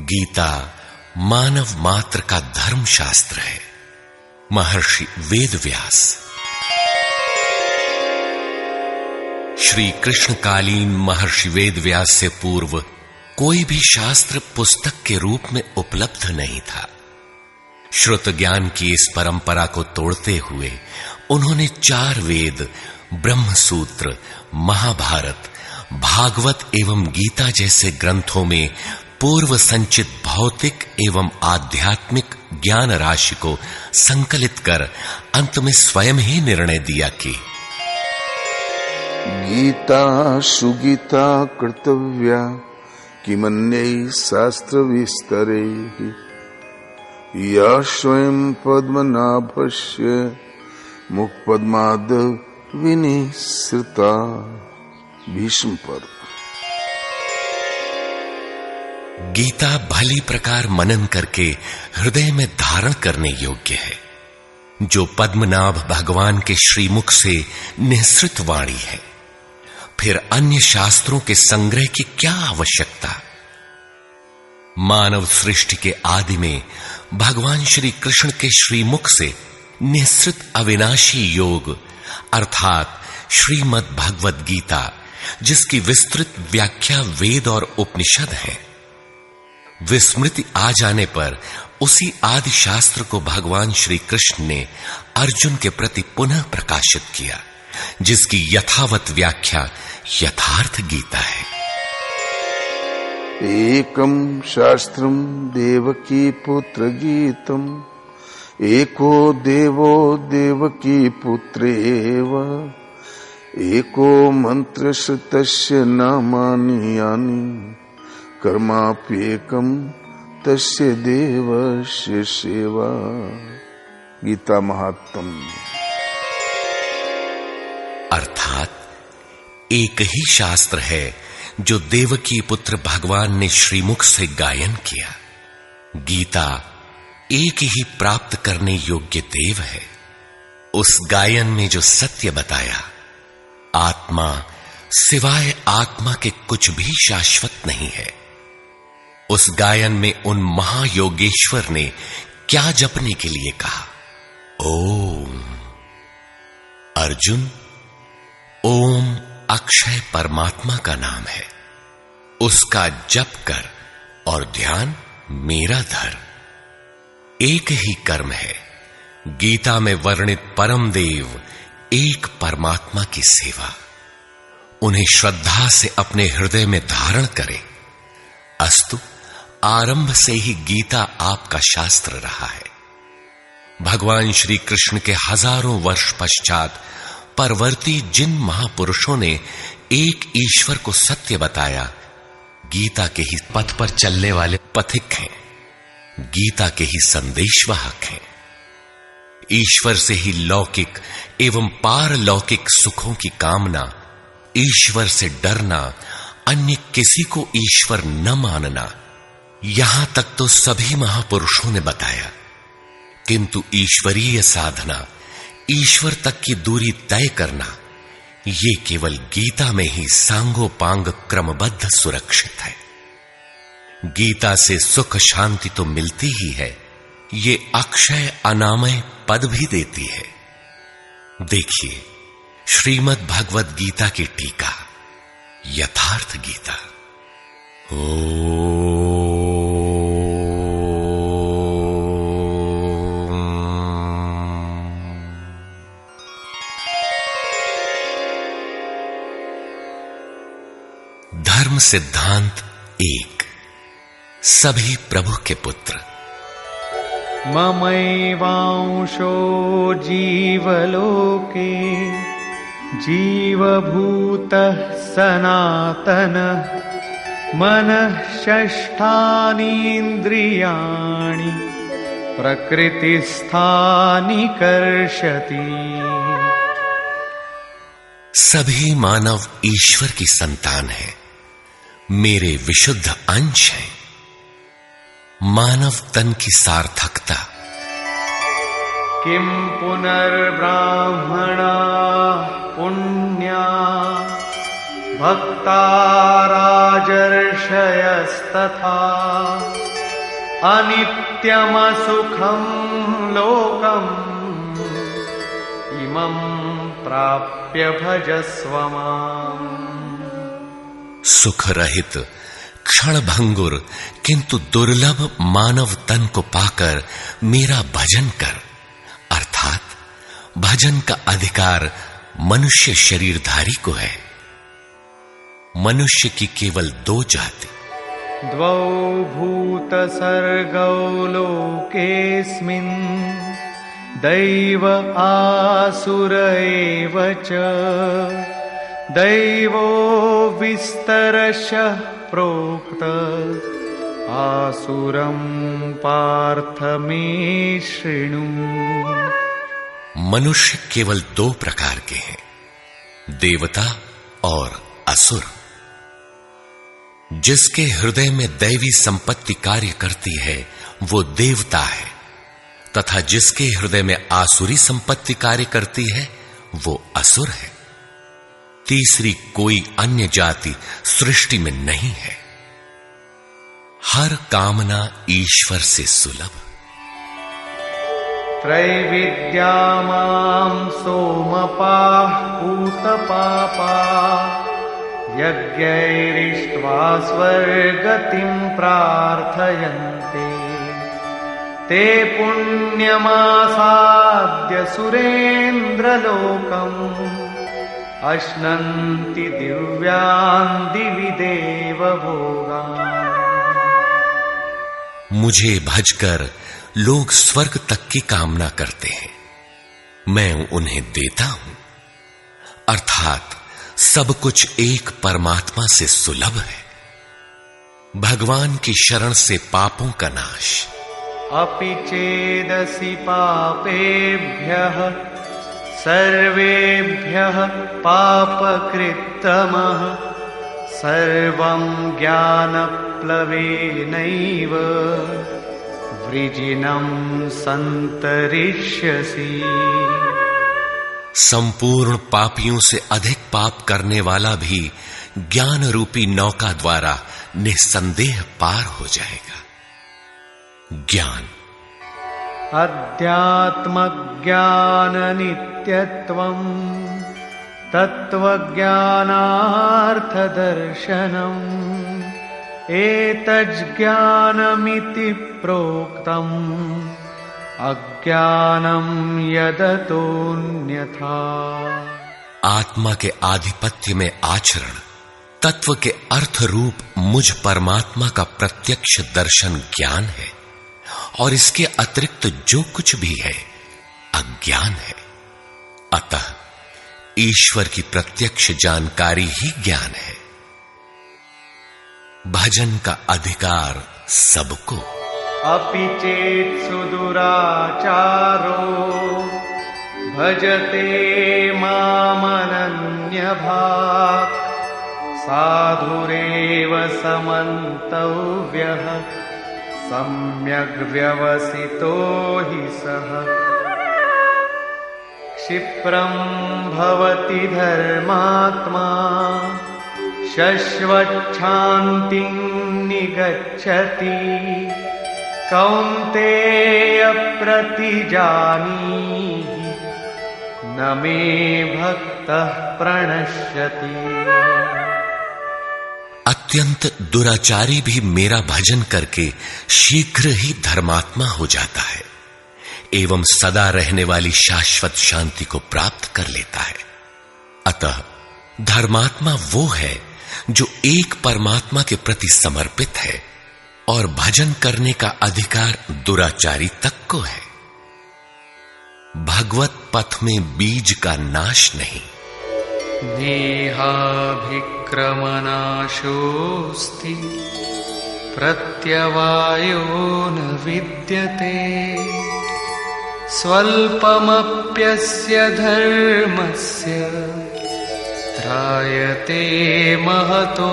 गीता मानव मात्र का धर्म शास्त्र है। महर्षि वेदव्यास। श्री कृष्णकालीन महर्षि वेदव्यास से पूर्व कोई भी शास्त्र पुस्तक के रूप में उपलब्ध नहीं था। श्रुत ज्ञान की इस परंपरा को तोड़ते हुए उन्होंने 4 वेद, ब्रह्म सूत्र, महाभारत, भागवत एवं गीता जैसे ग्रंथों में पूर्व संचित भौतिक एवं आध्यात्मिक ज्ञान राशि को संकलित कर अंत में स्वयं ही निर्णय दिया कि गीता सुगीता कर्तव्या किमन्यै शास्त्र विस्तरे या स्वयं पद्मनाभस्य मुखपद्माद विनिसृता। भीष्म पर्व। गीता भली प्रकार मनन करके हृदय में धारण करने योग्य है, जो पद्मनाभ भगवान के श्रीमुख से निःसृत वाणी है। फिर अन्य शास्त्रों के संग्रह की क्या आवश्यकता? मानव सृष्टि के आदि में भगवान श्री कृष्ण के श्रीमुख से निःसृत अविनाशी योग अर्थात श्रीमद् भगवद गीता, जिसकी विस्तृत व्याख्या वेद और उपनिषद है, विस्मृति आ जाने पर उसी आदि शास्त्र को भगवान श्री कृष्ण ने अर्जुन के प्रति पुनः प्रकाशित किया, जिसकी यथावत व्याख्या यथार्थ गीता है। एकम शास्त्रम देवकी पुत्र गीतम एको देवो देवकी पुत्रेव एको मंत्र श्रुतस्य नामानि यानि कर्माप्येकम तस्य देवस्य सेवा। गीता महात्म्य। अर्थात एक ही शास्त्र है जो देवकी पुत्र भगवान ने श्रीमुख से गायन किया। गीता एक ही प्राप्त करने योग्य देव है। उस गायन में जो सत्य बताया, आत्मा सिवाय आत्मा के कुछ भी शाश्वत नहीं है। उस गायन में उन महायोगेश्वर ने क्या जपने के लिए कहा? ओम। अर्जुन, ओम अक्षय परमात्मा का नाम है, उसका जप कर और ध्यान मेरा धर। एक ही कर्म है। गीता में वर्णित परम देव एक परमात्मा की सेवा। उन्हें श्रद्धा से अपने हृदय में धारण करें। अस्तु, आरंभ से ही गीता आपका शास्त्र रहा है। भगवान श्री कृष्ण के हजारों वर्ष पश्चात परवर्ती जिन महापुरुषों ने एक ईश्वर को सत्य बताया, गीता के ही पथ पर चलने वाले पथिक हैं, गीता के ही संदेशवाहक हैं। ईश्वर से ही लौकिक एवं पारलौकिक सुखों की कामना, ईश्वर से डरना, अन्य किसी को ईश्वर न मानना, यहां तक तो सभी महापुरुषों ने बताया। किंतु ईश्वरीय साधना, ईश्वर तक की दूरी तय करना, ये केवल गीता में ही सांगोपांग क्रमबद्ध सुरक्षित है। गीता से सुख शांति तो मिलती ही है, ये अक्षय अनामय पद भी देती है। देखिए श्रीमद् भगवद गीता की टीका, यथार्थ गीता। धर्म सिद्धांत 1। सभी प्रभु के पुत्र। ममैवांशो जीवलोके जीवभूतः सनातनः मनः षष्ठानि इन्द्रियाणि प्रकृतिस्थानि कर्षति। सभी मानव ईश्वर की संतान है, मेरे विशुद्ध अंश हैं। मानव तन की सार्थकता। किम पुनर्ब्राह्मणा पुण्या भक्ता राजर्षयस्तथा अनित्यमसुखं लोकम् इमं प्राप्य भजस्व माम्। सुख रहित क्षण भंगुर किंतु दुर्लभ मानव तन को पाकर मेरा भजन कर, अर्थात भजन का अधिकार मनुष्य शरीरधारी को है। मनुष्य की केवल दो जाति, द्वौ भूत सर्गौ लोकेस्मिन् दैव आसुर एव च। दैवो विस्तरशः प्रोक्त आसुरं पार्थ मे शृणु। मनुष्य केवल दो प्रकार के हैं, देवता और असुर। जिसके हृदय में दैवी संपत्ति कार्य करती है वो देवता है, तथा जिसके हृदय में आसुरी संपत्ति कार्य करती है वो असुर है। तीसरी कोई अन्य जाति सृष्टि में नहीं है। हर कामना ईश्वर से सुलभ। त्रैविद्या मां सोमपाः पूतपापा यज्ञैरिष्ट्वा स्वर्गतिं प्रार्थयन्ते। ते पुण्यमासाद्य सुरेन्द्रलोकम् अश्नन्ति दिव्यान् दिवि देव भोगान्। मुझे भजकर लोग स्वर्ग तक की कामना करते हैं, मैं उन्हें देता हूं। अर्थात सब कुछ एक परमात्मा से सुलभ है। भगवान की शरण से पापों का नाश। अपि चेदसि पापेभ्यः सर्वेभ्यः पापकृत्तमः सर्वं ज्ञानप्लवेनैव वृजिनं सन्तरिष्यसि। संपूर्ण पापियों से अधिक पाप करने वाला भी ज्ञान रूपी नौका द्वारा निस्संदेह पार हो जाएगा। ज्ञान अध्यात्मज्ञाननित्यत्वम् तत्त्वज्ञानार्थदर्शनम् एतज्ज्ञानमिति प्रोक्तम् अज्ञानम् यदतोऽन्यथा। आत्मा के आधिपत्य में आचरण, तत्व के अर्थ रूप मुझ परमात्मा का प्रत्यक्ष दर्शन ज्ञान है, और इसके अतिरिक्त जो कुछ भी है अज्ञान है। अतः ईश्वर की प्रत्यक्ष जानकारी ही ज्ञान है। भजन का अधिकार सबको। अपि चेत् सुदुराचारो भजते मामनन्यभाक् साधुरेव समन्तव्यः सम्यग् व्यवसितो हि सः। क्षिप्रं भवति धर्मात्मा शश्वच्छान्तिं निगच्छति कौन्तेय प्रतिजानीहि न मे भक्तः प्रणश्यति। अत्यंत दुराचारी भी मेरा भजन करके शीघ्र ही धर्मात्मा हो जाता है एवं सदा रहने वाली शाश्वत शांति को प्राप्त कर लेता है। अतः धर्मात्मा वो है जो एक परमात्मा के प्रति समर्पित है, और भजन करने का अधिकार दुराचारी तक को है। भगवत पथ में बीज का नाश नहीं। नेहाभिक्रमनाशोऽस्ति प्रत्यवायो न विद्यते स्वल्पमप्यस्य धर्मस्य त्रायते महतो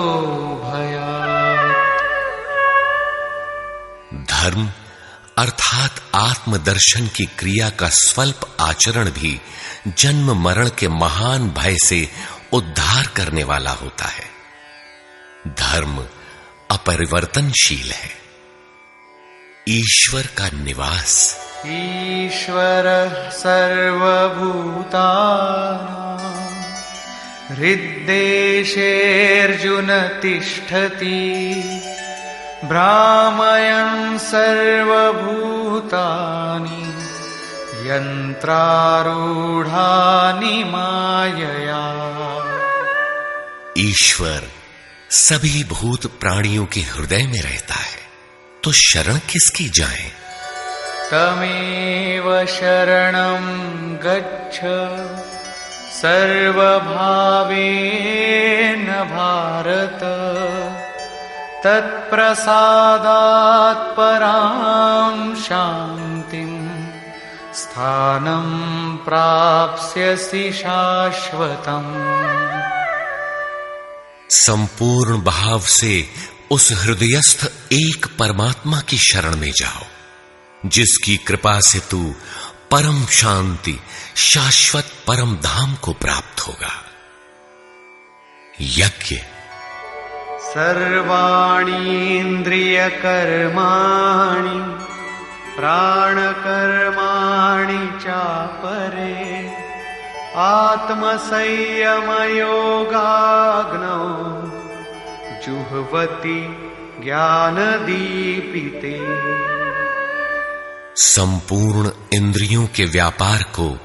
भयात्। धर्म अर्थात आत्मदर्शन की क्रिया का स्वल्प आचरण भी जन्म मरण के महान भय से उद्धार करने वाला होता है। धर्म अपरिवर्तनशील है। ईश्वर का निवास। ईश्वरः सर्वभूतानां हृद्देशेऽर्जुन तिष्ठति भ्रामयन् सर्वभूतानि यन्त्रारूढानि मायया। ईश्वर सभी भूत प्राणियों के हृदय में रहता है, तो शरण किसकी जाएं? तमेव शरणं गच्छ सर्वभावेन भारत तत्प्रसादात् परां शान्तिं स्थानं प्राप्स्यसि शाश्वतम्। संपूर्ण भाव से उस हृदयस्थ एक परमात्मा की शरण में जाओ, जिसकी कृपा से तू परम शांति शाश्वत परम धाम को प्राप्त होगा। यज्ञ। सर्वाणीन्द्रियकर्माणि प्राणकर्माणि चापरे आत्मसंयमयोगाग्नौ जुह्वति ज्ञानदीपिते। संपूर्ण इंद्रियों के व्यापार को,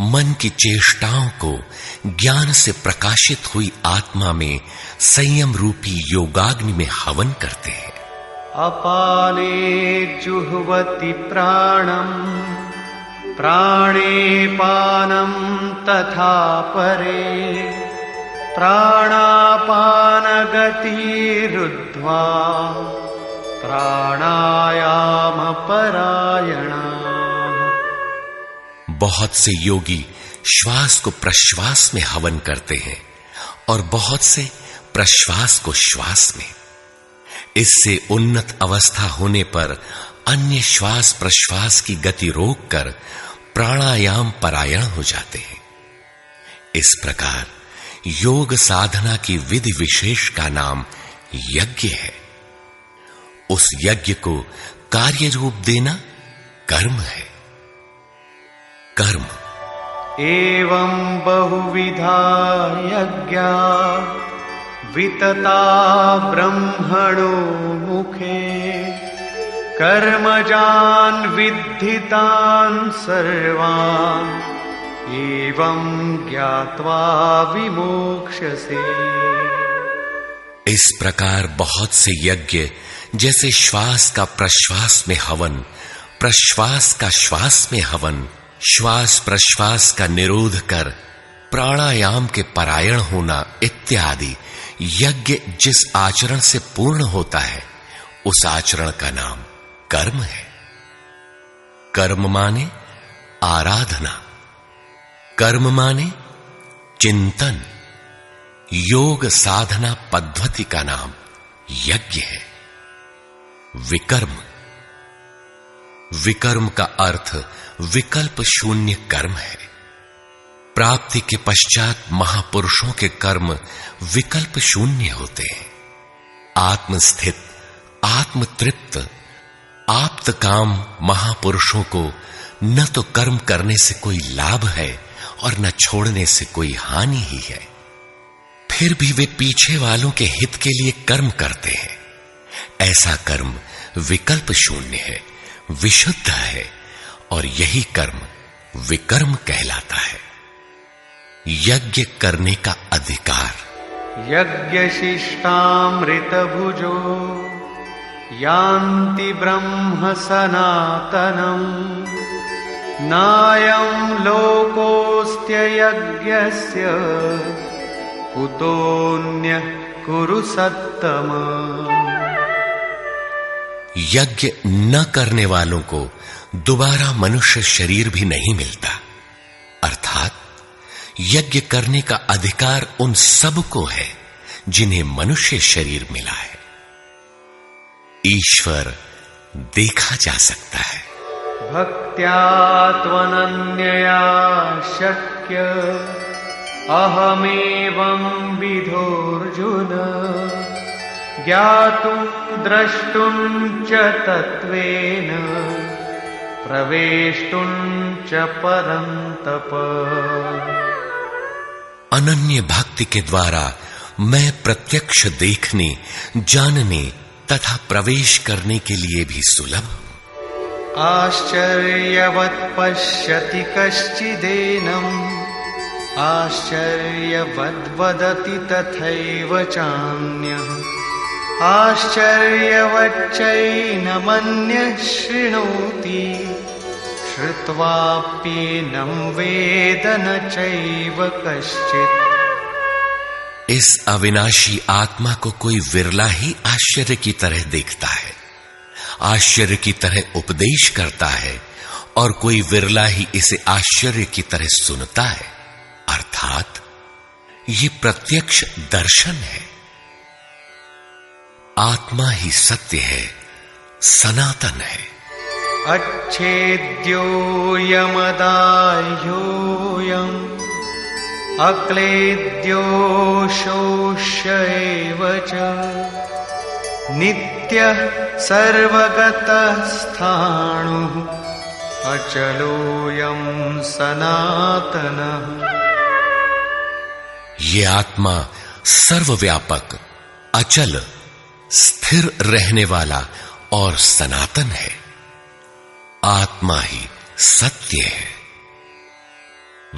मन की चेष्टाओं को ज्ञान से प्रकाशित हुई आत्मा में संयम रूपी योगाग्नि में हवन करते हैं। अपाने जुह्वति प्राणं प्राणे पानं तथा परे प्राणापानगतिरुद्ध्वा प्राणायाम परायणा। बहुत से योगी श्वास को प्रश्वास में हवन करते हैं और बहुत से प्रश्वास को श्वास में। इससे उन्नत अवस्था होने पर अन्य श्वास प्रश्वास की गति रोककर प्राणायाम परायण हो जाते हैं। इस प्रकार योग साधना की विधि विशेष का नाम यज्ञ है। उस यज्ञ को कार्य रूप देना कर्म है। कर्म। एवं बहुविधा यज्ञा वितता ब्रह्मणो मुखे कर्मजान् विद्धितान् सर्वान् एवं ज्ञात्वा विमोक्ष्यसे। इस प्रकार बहुत से यज्ञ जैसे श्वास का प्रश्वास में हवन, प्रश्वास का श्वास में हवन, श्वास प्रश्वास का निरोध कर प्राणायाम के परायण होना इत्यादि यज्ञ जिस आचरण से पूर्ण होता है, उस आचरण का नाम कर्म है। कर्म माने आराधना, कर्म माने चिंतन। योग साधना पद्धति का नाम यज्ञ है। विकर्म। विकर्म का अर्थ विकल्प शून्य कर्म है। प्राप्ति के पश्चात महापुरुषों के कर्म विकल्प शून्य होते हैं। आत्मस्थित, आत्मतृप्त, आप्त काम महापुरुषों को न तो कर्म करने से कोई लाभ है और न छोड़ने से कोई हानि ही है। फिर भी वे पीछे वालों के हित के लिए कर्म करते हैं। ऐसा कर्म विकल्प शून्य है, विशुद्ध है, और यही कर्म विकर्म कहलाता है। यज्ञ करने का अधिकार। यज्ञ शिष्टामृत भुजो यान्ति ब्रह्म सनातनम् नायं लोकोऽस्त्य यज्ञस्य कुतोऽन्यः कुरु सत्तम। यज्ञ न करने वालों को दोबारा मनुष्य शरीर भी नहीं मिलता। अर्थात यज्ञ करने का अधिकार उन सब को है जिन्हें मनुष्य शरीर मिला है। ईश्वर देखा जा सकता है। भक्त्या त्वनन्यया शक्य अहमेवं विधोऽर्जुन ज्ञातुं द्रष्टुं च तत्त्वेन प्रवेष्टुं च परन्तप। अनन्य भक्ति के द्वारा मैं प्रत्यक्ष देखने, जानने तथा प्रवेश करने के लिए भी सुलभ हूं। आश्चर्यवत् पश्यति कश्चिदेनम्, आश्चर्यवद् वदति तथैव चान्यः, आश्चर्यवच्चैनमन्यः शृणोति, श्रुत्वाप्येनं वेद न चैव कश्चित्। इस अविनाशी आत्मा को कोई विरला ही आश्चर्य की तरह देखता है, आश्चर्य की तरह उपदेश करता है, और कोई विरला ही इसे आश्चर्य की तरह सुनता है। अर्थात ये प्रत्यक्ष दर्शन है। आत्मा ही सत्य है, सनातन है। अच्छेद्योऽयमदाह्योऽयम् अक्लेद्यो शोष्य एव च, नित्यः सर्वगतः स्थाणुः अचलोऽयं सनातनः। ये आत्मा सर्वव्यापक, अचल, स्थिर रहने वाला और सनातन है। आत्मा ही सत्य है।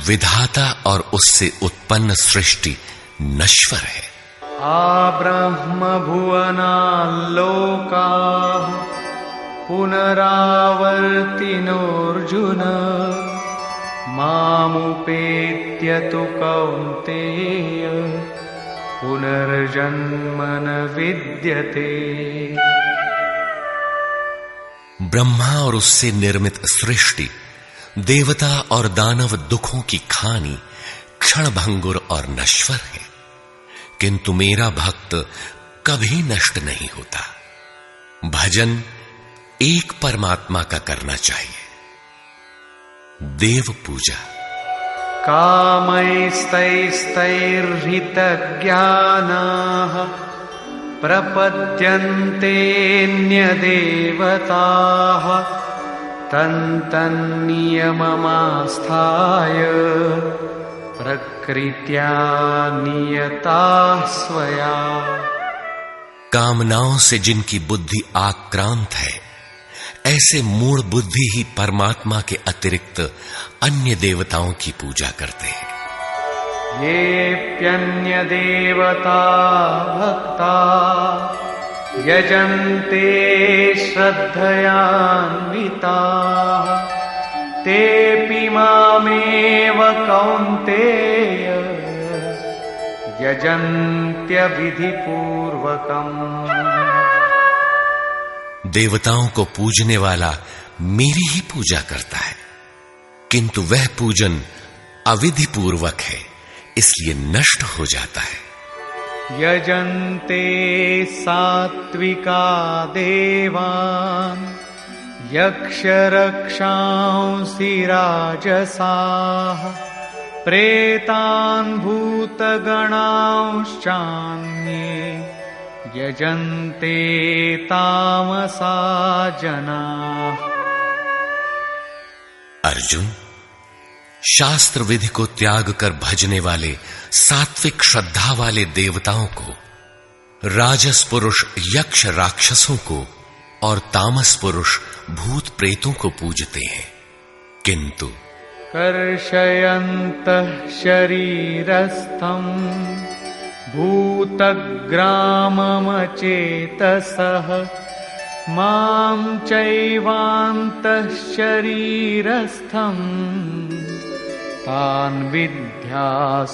विधाता और उससे उत्पन्न सृष्टि नश्वर है। आब्रह्म भुवनाल्लोकाः पुनरावर्तिनोऽर्जुन, मामुपेत्य तु कौन्तेय पुनर्जन्म न विद्यते। ब्रह्मा और उससे निर्मित सृष्टि, देवता और दानव दुखों की खानी, क्षणभंगुर और नश्वर है, किंतु मेरा भक्त कभी नष्ट नहीं होता। भजन एक परमात्मा का करना चाहिए। देव पूजा। कामैस्तैस्तैर्हितज्ञानाः प्रपद्यन्तेऽन्यदेवताः, तन्तन्नियममास्थाय प्रकृत्या नियताः स्वया। कामनाओं से जिनकी बुद्धि आक्रांत है, ऐसे मूढ़ बुद्धि ही परमात्मा के अतिरिक्त अन्य देवताओं की पूजा करते हैं। येऽप्यन्यदेवता भक्ता यजन्ते श्रद्धयान्विताः, तेऽपि मामेव कौन्तेय यजन्त्यविधिपूर्वकम्। देवताओं को पूजने वाला मेरी ही पूजा करता है, किंतु वह पूजन अविधि पूर्वक है, इसलिए नष्ट हो जाता है। यजन्ते सात्विका देवान् यक्षरक्षांसि राजसाः, प्रेतान् भूतगणांश्चान्ये यजन्ते तामसा जनाः। अर्जुन, शास्त्र विधि को त्याग कर भजने वाले सात्विक श्रद्धा वाले देवताओं को, राजस पुरुष यक्ष राक्षसों को और तामस पुरुष भूत प्रेतों को पूजते हैं, किंतु कर्षयन्तः शरीरस्थम् भूतग्राममचेतसः, मां चैवान्तः शरीरस्थम् तान् विद्यासुरनिश्चयान्।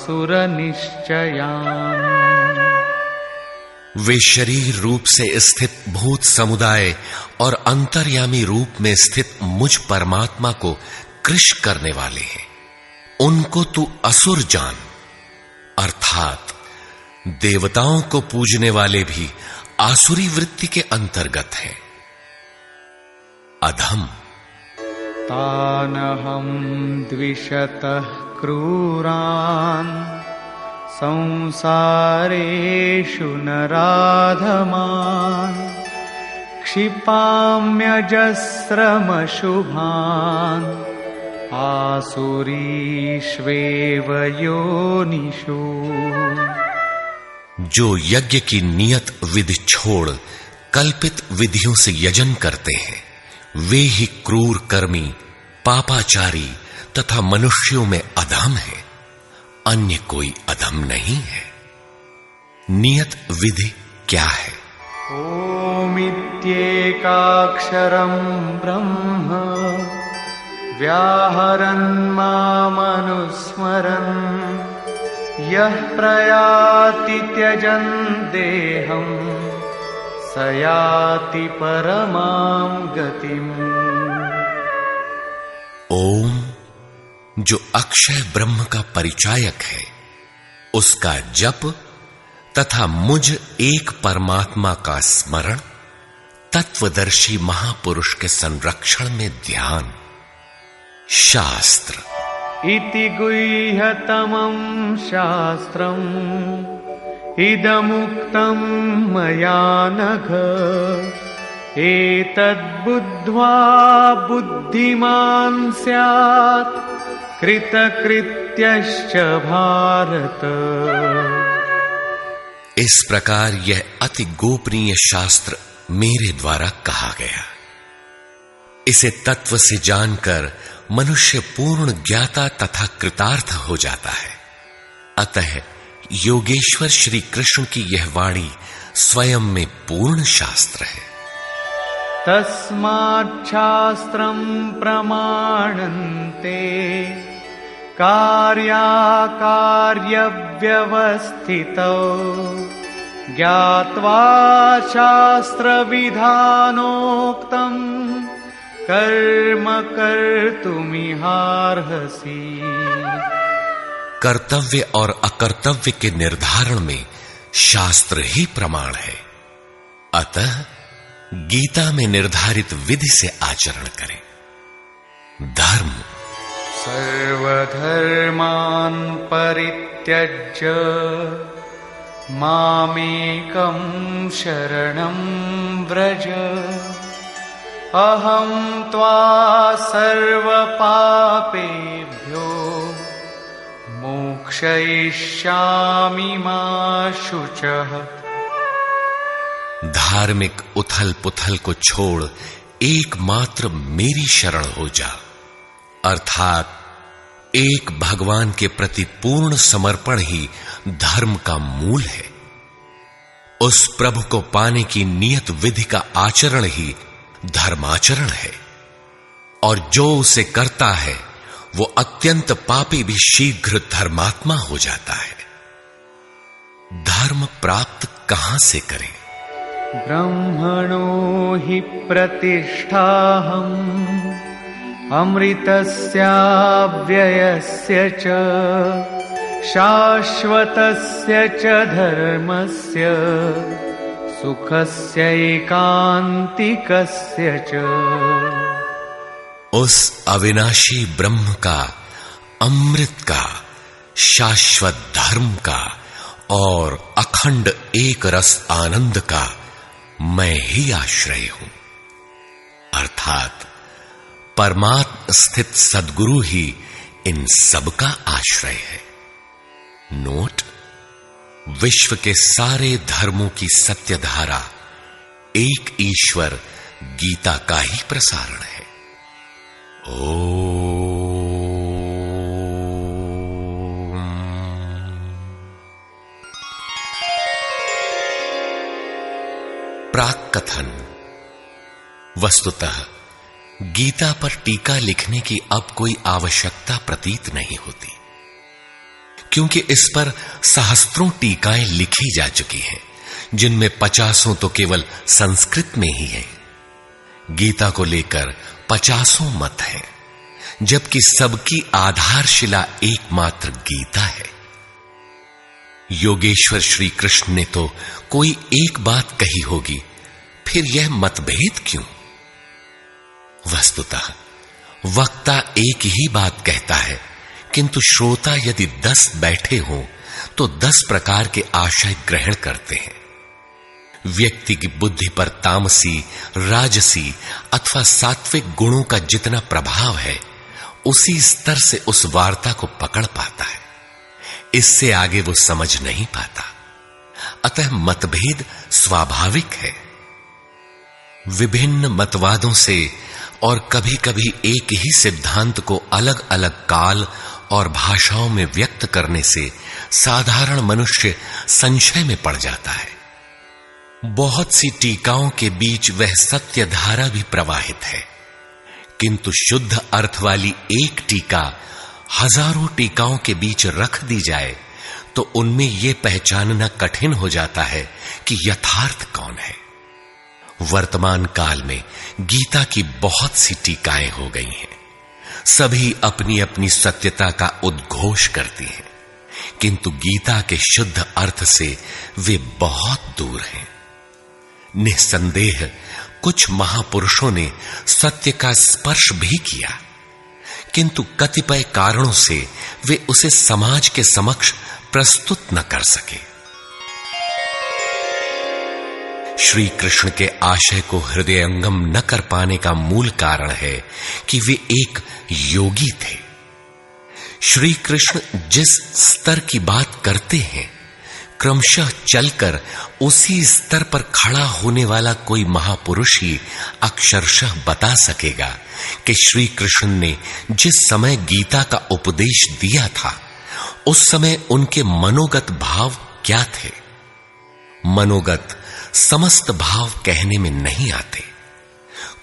वे शरीर रूप से स्थित भूत समुदाय और अंतर्यामी रूप में स्थित मुझ परमात्मा को कृश करने वाले हैं। उनको तू असुर जान, अर्थात देवताओं को पूजने वाले भी आसुरी वृत्ति के अंतर्गत हैं। अधम। तानहं द्विषतः क्रूरान् संसारेषु नराधमान्, क्षिपाम्यजस्रमशुभान् आसुरीष्वेव योनिषु। जो यज्ञ की नियत विधि छोड़ कल्पित विधियों से यजन करते हैं, वे ही क्रूर कर्मी, पापाचारी तथा मनुष्यों में अधम है, अन्य कोई अधम नहीं है। नियत विधि क्या है? ओमित्येकाक्षरं ब्रह्म व्याहरन् मामनुस्मरन् यः प्रयाति त्यजन् देहं स याति परमां गतिम्। ओम, जो अक्षय ब्रह्म का परिचायक है, उसका जप तथा मुझ एक परमात्मा का स्मरण, तत्वदर्शी महापुरुष के संरक्षण में ध्यान। शास्त्र इति गुह्यतमं शास्त्रम् इदमुक्तं मया नघ एतद्बुद्ध्वा बुद्धिमान् स्यात् कृतकृत्यश्च भारत। इस प्रकार यह अति गोपनीय शास्त्र मेरे द्वारा कहा गया। इसे तत्व से जानकर मनुष्य पूर्ण ज्ञाता तथा कृतार्थ हो जाता है। अतः योगेश्वर श्री कृष्ण की यह वाणी स्वयं में पूर्ण शास्त्र है। तस्माच्छास्त्रं प्रमाणन्ते कार्याकार्यव्यवस्थितौ ज्ञात्वा शास्त्रविधानोक्तं कर्म कर्तुमिहार्हसि। कर्तव्य और अकर्तव्य के निर्धारण में शास्त्र ही प्रमाण है। अतः गीता में निर्धारित विधि से आचरण करें। धर्म सर्वधर्मान् परित्यज्य मामेकं शरणं व्रज अहं त्वा सर्वपापेभ्यो मोक्षयिष्यामि मा शुचः। धार्मिक उथल पुथल को छोड़ एकमात्र मेरी शरण हो जा, अर्थात एक भगवान के प्रति पूर्ण समर्पण ही धर्म का मूल है। उस प्रभु को पाने की नियत विधि का आचरण ही धर्माचरण है, और जो उसे करता है वो अत्यंत पापी भी शीघ्र धर्मात्मा हो जाता है। धर्म प्राप्त कहां से करें? ब्रह्मणो हि प्रतिष्ठाहम् अमृतस्याव्ययस्य च शाश्वतस्य च धर्मस्य सुखस्यैकान्तिकस्य च। उस अविनाशी ब्रह्म का, अमृत का, शाश्वत धर्म का और अखंड एक रस आनंद का मैं ही आश्रय हूं, अर्थात परमात्म स्थित सद्गुरु ही इन सब का आश्रय है। नोट: विश्व के सारे धर्मों की सत्यधारा एक ईश्वर गीता का ही प्रसारण है। प्राक कथन। वस्तुतः गीता पर टीका लिखने की अब कोई आवश्यकता प्रतीत नहीं होती, क्योंकि इस पर सहस्त्रों टीकाएं लिखी जा चुकी हैं, जिनमें 50 तो केवल संस्कृत में ही है। गीता को लेकर 50 मत हैं, जबकि सबकी आधारशिला एकमात्र गीता है। योगेश्वर श्री कृष्ण ने तो कोई एक बात कही होगी, फिर यह मतभेद क्यों? वस्तुतः वक्ता एक ही बात कहता है, किंतु श्रोता यदि 10 बैठे हों तो 10 प्रकार के आशय ग्रहण करते हैं। व्यक्ति की बुद्धि पर तामसी, राजसी अथवा सात्विक गुणों का जितना प्रभाव है, उसी स्तर से उस वार्ता को पकड़ पाता है। इससे आगे वो समझ नहीं पाता। अतः मतभेद स्वाभाविक है। विभिन्न मतवादों से और कभी-कभी एक ही सिद्धांत को अलग-अलग काल और भाषाओं में व्यक्त करने से साधारण मनुष्य संशय में पड़ जाता है। बहुत सी टीकाओं के बीच वह सत्य धारा भी प्रवाहित है, किंतु शुद्ध अर्थ वाली एक टीका हजारों टीकाओं के बीच रख दी जाए तो उनमें यह पहचानना कठिन हो जाता है कि यथार्थ कौन है। वर्तमान काल में गीता की बहुत सी टीकाएं हो गई हैं। सभी अपनी अपनी सत्यता का उद्घोष करती हैं, किंतु गीता के शुद्ध अर्थ से वे बहुत दूर हैं। निस्संदेह कुछ महापुरुषों ने सत्य का स्पर्श भी किया, किंतु कतिपय कारणों से वे उसे समाज के समक्ष प्रस्तुत न कर सके। श्री कृष्ण के आशय को हृदयंगम न कर पाने का मूल कारण है कि वे एक योगी थे। श्री कृष्ण जिस स्तर की बात करते हैं, क्रमशः चलकर उसी स्तर पर खड़ा होने वाला कोई महापुरुष ही अक्षरशः बता सकेगा कि श्री कृष्ण ने जिस समय गीता का उपदेश दिया था, उस समय उनके मनोगत भाव क्या थे। मनोगत समस्त भाव कहने में नहीं आते।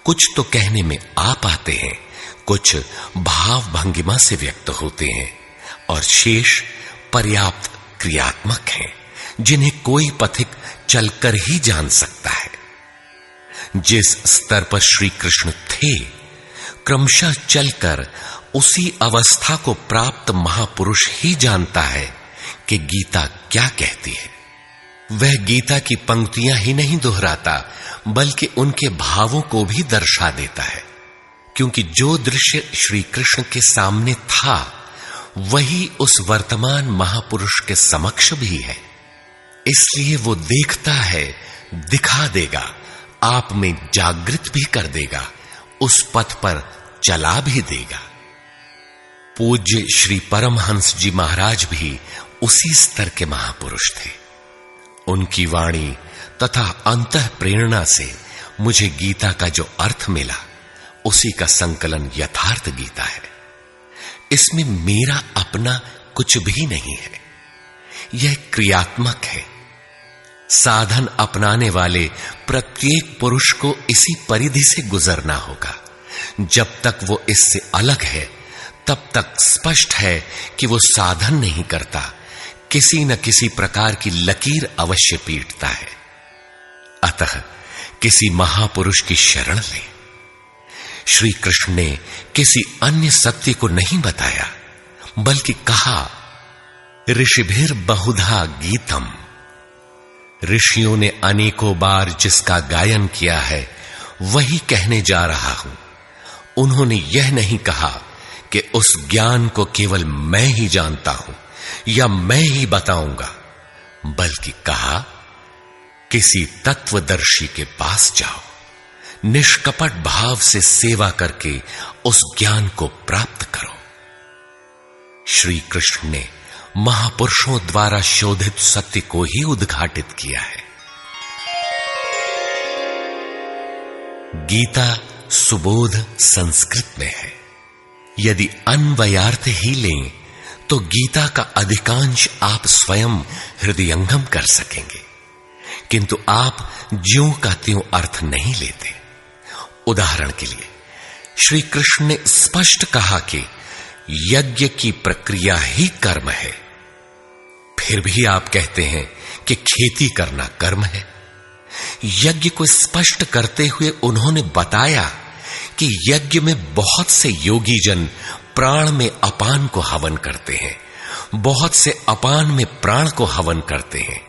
कुछ तो कहने में आ पाते हैं, कुछ भाव भंगिमा से व्यक्त होते हैं, और शेष पर्याप्त क्रियात्मक हैं, जिन्हें कोई पथिक चलकर ही जान सकता है। जिस स्तर पर श्री कृष्ण थे, क्रमशः चलकर उसी अवस्था को प्राप्त महापुरुष ही जानता है कि गीता क्या कहती है। वह गीता की पंक्तियां ही नहीं दोहराता, बल्कि उनके भावों को भी दर्शा देता है, क्योंकि जो दृश्य श्री कृष्ण के सामने था, वही उस वर्तमान महापुरुष के समक्ष भी है। इसलिए वो देखता है, दिखा देगा, आप में जागृत भी कर देगा, उस पथ पर चला भी देगा। पूज्य श्री परमहंस जी महाराज भी उसी स्तर के महापुरुष थे। उनकी वाणी तथा अंतः प्रेरणा से मुझे गीता का जो अर्थ मिला, उसी का संकलन यथार्थ गीता है। इसमें मेरा अपना कुछ भी नहीं है। यह क्रियात्मक है। साधन अपनाने वाले प्रत्येक पुरुष को इसी परिधि से गुजरना होगा। जब तक वो इससे अलग है, तब तक स्पष्ट है कि वो साधन नहीं करता, किसी न किसी प्रकार की लकीर अवश्य पीटता है। अतः किसी महापुरुष की शरण ले। श्री कृष्ण ने किसी अन्य सत्य को नहीं बताया, बल्कि कहा, ऋषिभिर बहुधा गीतम। ऋषियों ने अनेकों बार जिसका गायन किया है, वही कहने जा रहा हूं। उन्होंने यह नहीं कहा कि उस ज्ञान को केवल मैं ही जानता हूं या मैं ही बताऊंगा, बल्कि कहा, किसी तत्वदर्शी के पास जाओ, निष्कपट भाव से सेवा करके उस ज्ञान को प्राप्त करो। श्री कृष्ण ने महापुरुषों द्वारा शोधित सत्य को ही उद्घाटित किया है। गीता सुबोध संस्कृत में है। यदि अन्वयार्थ ही लें तो गीता का अधिकांश आप स्वयं हृदयंगम कर सकेंगे, किंतु आप ज्यों का त्यों अर्थ नहीं लेते। उदाहरण के लिए, श्री कृष्ण ने स्पष्ट कहा कि यज्ञ की प्रक्रिया ही कर्म है। फिर भी आप कहते हैं कि खेती करना कर्म है। यज्ञ को स्पष्ट करते हुए उन्होंने बताया कि यज्ञ में बहुत से योगी जन प्राण में अपान को हवन करते हैं, बहुत से अपान में प्राण को हवन करते हैं,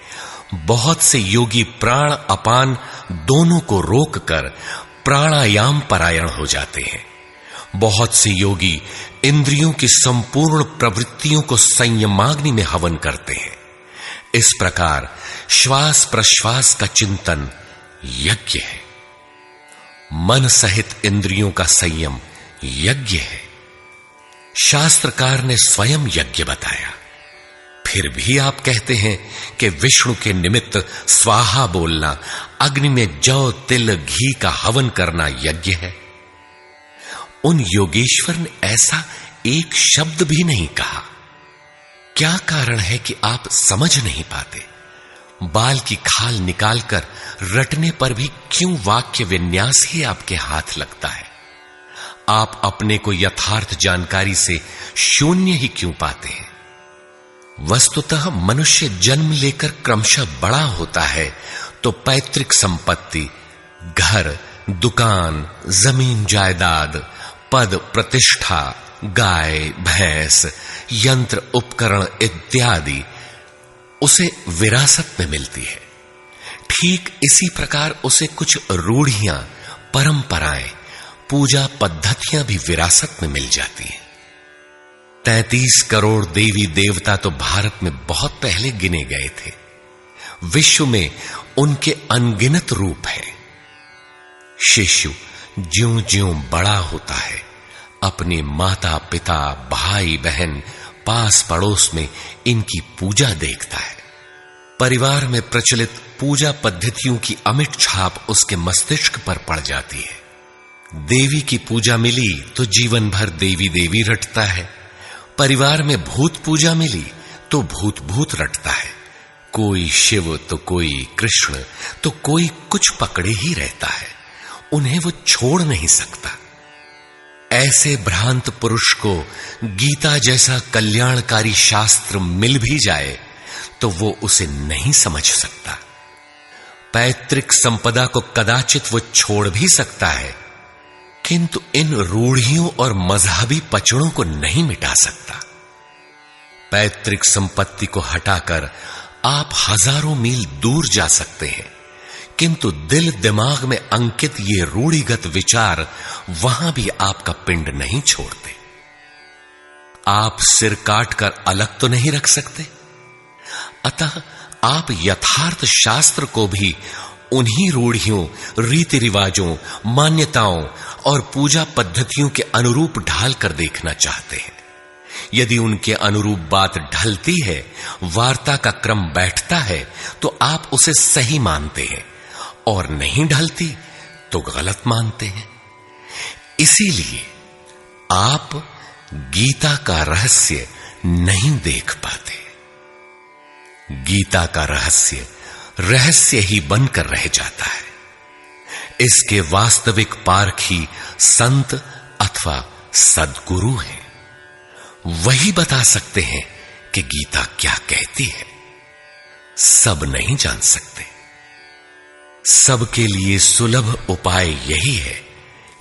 बहुत से योगी प्राण अपान दोनों को रोककर प्राणायाम परायण हो जाते हैं, बहुत से योगी इंद्रियों की संपूर्ण प्रवृत्तियों को संयमाग्नि में हवन करते हैं। इस प्रकार श्वास प्रश्वास का चिंतन यज्ञ है। मन सहित इंद्रियों का संयम यज्ञ है। शास्त्रकार ने स्वयं यज्ञ बताया, फिर भी आप कहते हैं कि विष्णु के निमित्त स्वाहा बोलना, अग्नि में जौ तिल घी का हवन करना यज्ञ है। उन योगेश्वर ने ऐसा एक शब्द भी नहीं कहा। क्या कारण है कि आप समझ नहीं पाते? बाल की खाल निकालकर रटने पर भी क्यों वाक्य विन्यास ही आपके हाथ लगता है? आप अपने को यथार्थ जानकारी से शून्य ही क्यों पाते हैं? वस्तुतः मनुष्य जन्म लेकर क्रमशः बड़ा होता है तो पैतृक संपत्ति, घर, दुकान, जमीन जायदाद, पद प्रतिष्ठा, गाय भैंस, यंत्र उपकरण इत्यादि उसे विरासत में मिलती है। ठीक इसी प्रकार उसे कुछ रूढ़ियां, परंपराएं, पूजा पद्धतियां भी विरासत में मिल जाती हैं। 33 करोड़ देवी देवता तो भारत में बहुत पहले गिने गए थे। विश्व में उनके अनगिनत रूप हैं। शिशु ज्यों ज्यों बड़ा होता है, अपने माता पिता, भाई बहन, पास पड़ोस में इनकी पूजा देखता है। परिवार में प्रचलित पूजा पद्धतियों की अमिट छाप उसके मस्तिष्क पर पड़ जाती है। देवी की पूजा मिली तो जीवन भर देवी देवी रटता है। परिवार में भूत पूजा मिली तो भूत भूत रटता है। कोई शिव तो कोई कृष्ण तो कोई कुछ पकड़े ही रहता है। उन्हें वो छोड़ नहीं सकता। ऐसे भ्रांत पुरुष को गीता जैसा कल्याणकारी शास्त्र मिल भी जाए तो वो उसे नहीं समझ सकता। पैतृक संपदा को कदाचित वो छोड़ भी सकता है, किंतु इन रूढ़ियों और मजहबी पचड़ों को नहीं मिटा सकता। पैतृक संपत्ति को हटाकर आप हजारों मील दूर जा सकते हैं, किंतु दिल दिमाग में अंकित ये रूढ़िगत विचार वहां भी आपका पिंड नहीं छोड़ते। आप सिर काटकर अलग तो नहीं रख सकते। अतः आप यथार्थ शास्त्र को भी उन्हीं रूढ़ियों, रीति रिवाजों, मान्यताओं और पूजा पद्धतियों के अनुरूप ढाल कर देखना चाहते हैं। यदि उनके अनुरूप बात ढलती है, वार्ता का क्रम बैठता है, तो आप उसे सही मानते हैं, और नहीं ढलती तो गलत मानते हैं। इसीलिए आप गीता का रहस्य नहीं देख पाते। गीता का रहस्य रहस्य ही बनकर रह जाता है। इसके वास्तविक पारखी संत अथवा सद्गुरु हैं। वही बता सकते हैं कि गीता क्या कहती है। सब नहीं जान सकते। सबके लिए सुलभ उपाय यही है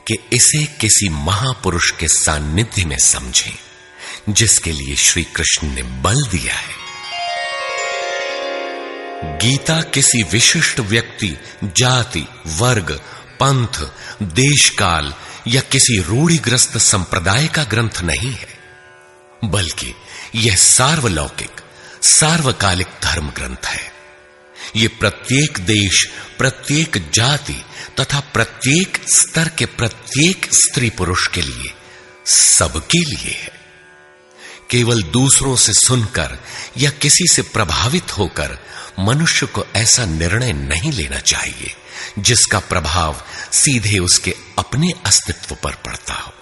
कि इसे किसी महापुरुष के सान्निध्य में समझें, जिसके लिए श्री कृष्ण ने बल दिया है। गीता किसी विशिष्ट व्यक्ति, जाति, वर्ग, पंथ, देश काल या किसी रूढ़िग्रस्त संप्रदाय का ग्रंथ नहीं है, बल्कि यह सार्वलौकिक, सार्वकालिक धर्म ग्रंथ है। यह प्रत्येक देश, प्रत्येक जाति तथा प्रत्येक स्तर के प्रत्येक स्त्री पुरुष के लिए, सबके लिए है। केवल दूसरों से सुनकर या किसी से प्रभावित होकर मनुष्य को ऐसा निर्णय नहीं लेना चाहिए जिसका प्रभाव सीधे उसके अपने अस्तित्व पर पड़ता हो।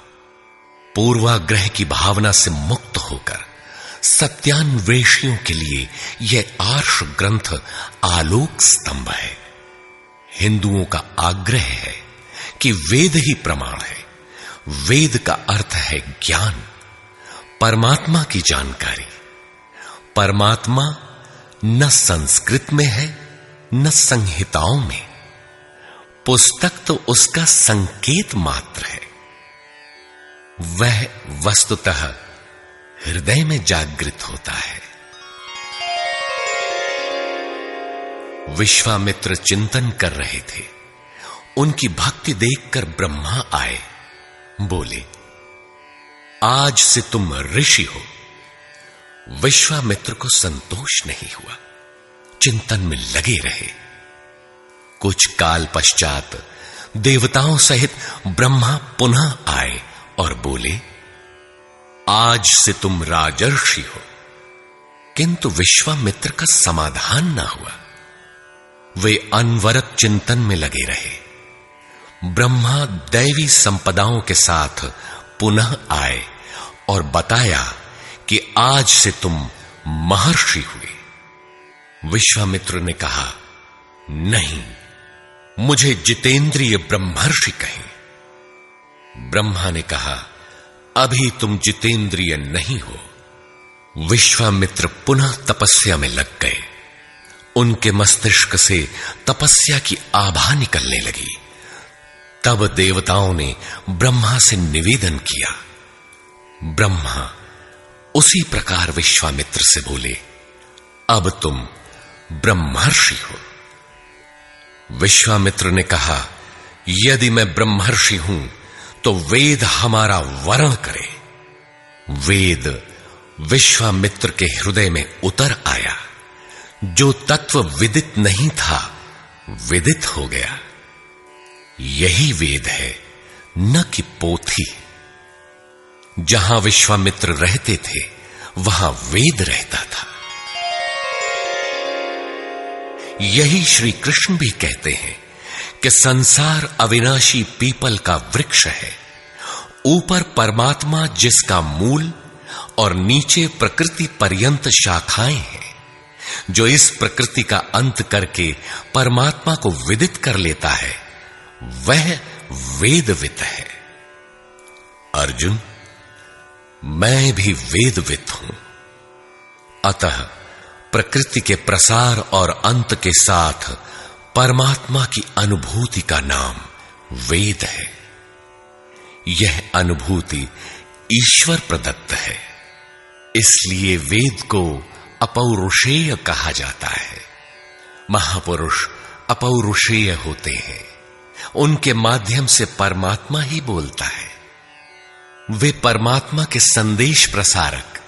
पूर्वाग्रह की भावना से मुक्त होकर सत्यान्वेषियों के लिए यह आर्ष ग्रंथ आलोक स्तंभ है। हिंदुओं का आग्रह है कि वेद ही प्रमाण है। वेद का अर्थ है ज्ञान, परमात्मा की जानकारी। परमात्मा न संस्कृत में है न संहिताओं में। पुस्तक तो उसका संकेत मात्र है। वह वस्तुतः हृदय में जागृत होता है। विश्वामित्र चिंतन कर रहे थे। उनकी भक्ति देखकर ब्रह्मा आए। बोले, आज से तुम ऋषि हो। विश्वामित्र को संतोष नहीं हुआ। चिंतन में लगे रहे। कुछ काल पश्चात देवताओं सहित ब्रह्मा पुनः आए और बोले, आज से तुम राजर्षि हो। किंतु विश्वामित्र का समाधान ना हुआ। वे अनवरत चिंतन में लगे रहे। ब्रह्मा दैवी संपदाओं के साथ पुनः आए और बताया कि आज से तुम महर्षि हुए। विश्वामित्र ने कहा, नहीं, मुझे जितेंद्रिय ब्रह्मर्षि कहें। ब्रह्मा ने कहा, अभी तुम जितेंद्रिय नहीं हो। विश्वामित्र पुनः तपस्या में लग गए। उनके मस्तिष्क से तपस्या की आभा निकलने लगी। तब देवताओं ने ब्रह्मा से निवेदन किया। ब्रह्मा उसी प्रकार विश्वामित्र से बोले, अब तुम ब्रह्मर्षि हो। विश्वामित्र ने कहा, यदि मैं ब्रह्मर्षि हूं तो वेद हमारा वर्ण करे। वेद विश्वामित्र के हृदय में उतर आया। जो तत्व विदित नहीं था, विदित हो गया। यही वेद है, न कि पोथी। जहां विश्वामित्र रहते थे, वहां वेद रहता था। यही श्री कृष्ण भी कहते हैं कि संसार अविनाशी पीपल का वृक्ष है। ऊपर परमात्मा जिसका मूल और नीचे प्रकृति पर्यंत शाखाएं हैं। जो इस प्रकृति का अंत करके परमात्मा को विदित कर लेता है, वह वेदवित है। अर्जुन, मैं भी वेदवित हूं। अतः प्रकृति के प्रसार और अंत के साथ परमात्मा की अनुभूति का नाम वेद है। यह अनुभूति ईश्वर प्रदत्त है। इसलिए वेद को अपौरुषेय कहा जाता है। महापुरुष अपौरुषेय होते हैं। उनके माध्यम से परमात्मा ही बोलता है। वे परमात्मा के संदेश प्रसारक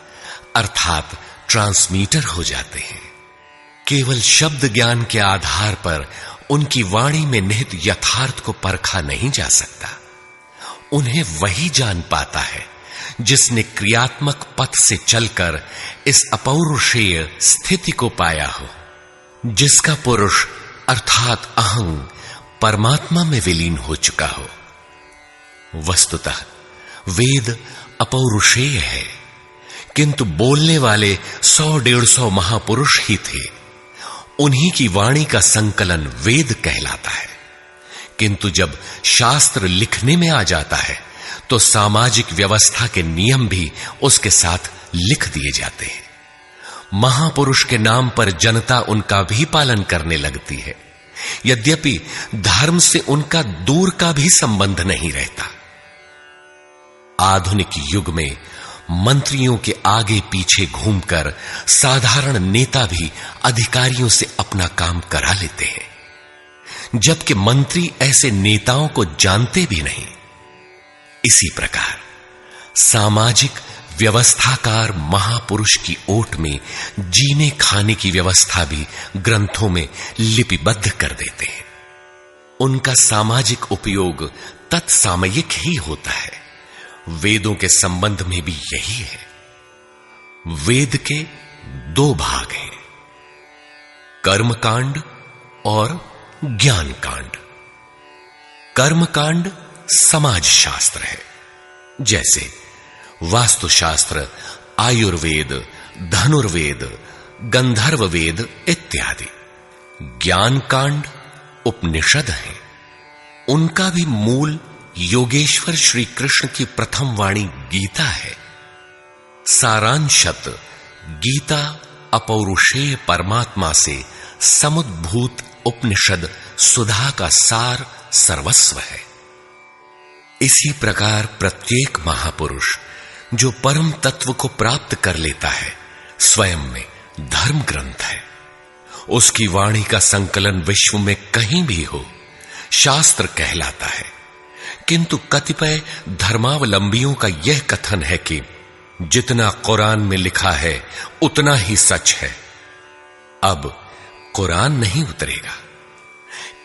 अर्थात ट्रांसमीटर हो जाते हैं। केवल शब्द ज्ञान के आधार पर उनकी वाणी में निहित यथार्थ को परखा नहीं जा सकता। उन्हें वही जान पाता है जिसने क्रियात्मक पथ से चलकर इस अपौरुषेय स्थिति को पाया हो, जिसका पुरुष अर्थात अहं परमात्मा में विलीन हो चुका हो। वस्तुतः वेद अपौरुषेय है, किंतु बोलने वाले 100-150 महापुरुष ही थे। उन्हीं की वाणी का संकलन वेद कहलाता है। किंतु जब शास्त्र लिखने में आ जाता है तो सामाजिक व्यवस्था के नियम भी उसके साथ लिख दिए जाते हैं। महापुरुष के नाम पर जनता उनका भी पालन करने लगती है, यद्यपि धर्म से उनका दूर का भी संबंध नहीं रहता। आधुनिक युग में मंत्रियों के आगे पीछे घूमकर साधारण नेता भी अधिकारियों से अपना काम करा लेते हैं, जबकि मंत्री ऐसे नेताओं को जानते भी नहीं। इसी प्रकार सामाजिक व्यवस्थाकार महापुरुष की ओट में जीने खाने की व्यवस्था भी ग्रंथों में लिपिबद्ध कर देते हैं। उनका सामाजिक उपयोग तत्सामयिक ही होता है। वेदों के संबंध में भी यही है। वेद के 2 भाग हैं, कर्मकांड और ज्ञान कांड। कर्मकांड समाज शास्त्र है, जैसे वास्तुशास्त्र, आयुर्वेद, धनुर्वेद, गंधर्व वेद इत्यादि। ज्ञान कांड उपनिषद है। उनका भी मूल योगेश्वर श्री कृष्ण की प्रथम वाणी गीता है। सारांशत गीता अपौरुषेय परमात्मा से समुद्भूत उपनिषद सुधा का सार सर्वस्व है। इसी प्रकार प्रत्येक महापुरुष जो परम तत्व को प्राप्त कर लेता है, स्वयं में धर्म ग्रंथ है। उसकी वाणी का संकलन विश्व में कहीं भी हो, शास्त्र कहलाता है। किंतु कतिपय धर्मावलंबियों का यह कथन है कि जितना कुरान में लिखा है उतना ही सच है। अब कुरान नहीं उतरेगा।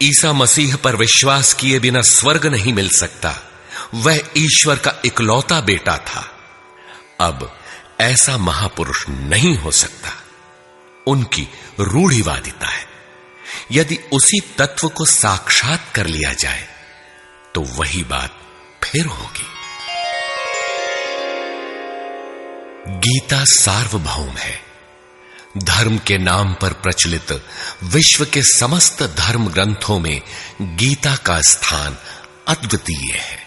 ईसा मसीह पर विश्वास किए बिना स्वर्ग नहीं मिल सकता। वह ईश्वर का इकलौता बेटा था। अब ऐसा महापुरुष नहीं हो सकता। उनकी रूढ़िवादिता है। यदि उसी तत्व को साक्षात कर लिया जाए तो वही बात फिर होगी। गीता सार्वभौम है। धर्म के नाम पर प्रचलित विश्व के समस्त धर्म ग्रंथों में गीता का स्थान अद्वितीय है।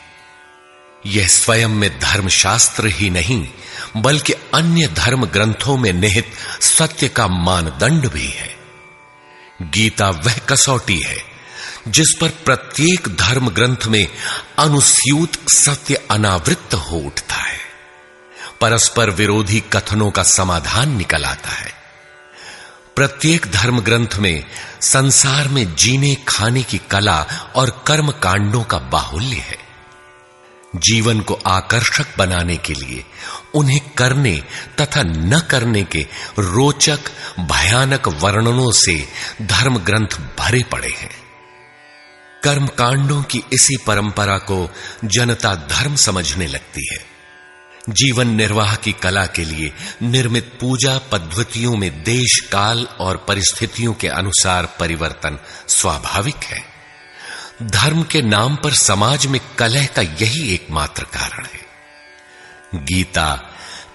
यह स्वयं में धर्मशास्त्र ही नहीं बल्कि अन्य धर्म ग्रंथों में निहित सत्य का मानदंड भी है। गीता वह कसौटी है जिस पर प्रत्येक धर्म ग्रंथ में अनुस्यूत सत्य अनावृत हो उठता है। परस्पर विरोधी कथनों का समाधान निकल आता है। प्रत्येक धर्म ग्रंथ में संसार में जीने खाने की कला और कर्म कांडों का बाहुल्य है। जीवन को आकर्षक बनाने के लिए उन्हें करने तथा न करने के रोचक भयानक वर्णनों से धर्म ग्रंथ भरे पड़े हैं। कर्म कांडों की इसी परंपरा को जनता धर्म समझने लगती है। जीवन निर्वाह की कला के लिए निर्मित पूजा पद्धतियों में देश काल और परिस्थितियों के अनुसार परिवर्तन स्वाभाविक है। धर्म के नाम पर समाज में कलह का यही एकमात्र कारण है। गीता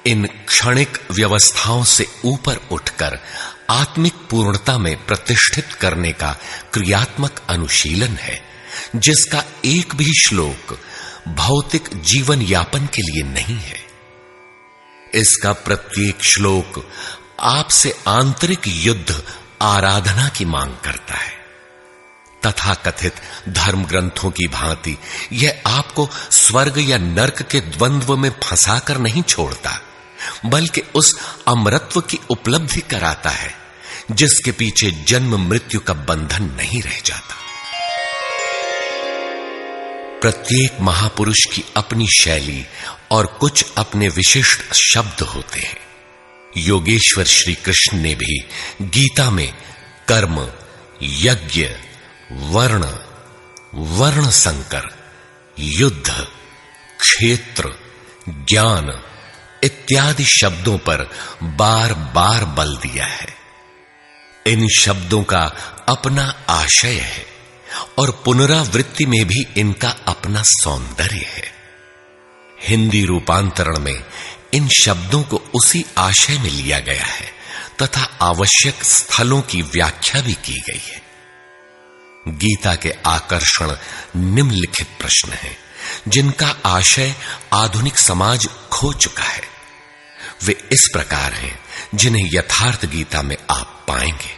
इन क्षणिक व्यवस्थाओं से ऊपर उठकर आत्मिक पूर्णता में प्रतिष्ठित करने का क्रियात्मक अनुशीलन है, जिसका एक भी श्लोक भौतिक जीवन यापन के लिए नहीं है। इसका प्रत्येक श्लोक आपसे आंतरिक युद्ध आराधना की मांग करता है। तथाकथित धर्म ग्रंथों की भांति यह आपको स्वर्ग या नरक के द्वंद्व में फंसाकर नहीं छोड़ता, बल्कि उस अमरत्व की उपलब्धि कराता है जिसके पीछे जन्म मृत्यु का बंधन नहीं रह जाता। प्रत्येक महापुरुष की अपनी शैली और कुछ अपने विशिष्ट शब्द होते हैं। योगेश्वर श्री कृष्ण ने भी गीता में कर्म, यज्ञ, वर्ण संकर, युद्ध, क्षेत्र, ज्ञान इत्यादि शब्दों पर बार बार बल दिया है। इन शब्दों का अपना आशय है और पुनरावृत्ति में भी इनका अपना सौंदर्य है। हिंदी रूपांतरण में इन शब्दों को उसी आशय में लिया गया है तथा आवश्यक स्थलों की व्याख्या भी की गई है। गीता के आकर्षण निम्नलिखित प्रश्न हैं, जिनका आशय आधुनिक समाज खो चुका है। वे इस प्रकार हैं जिन्हें यथार्थ गीता में आप पाएंगे।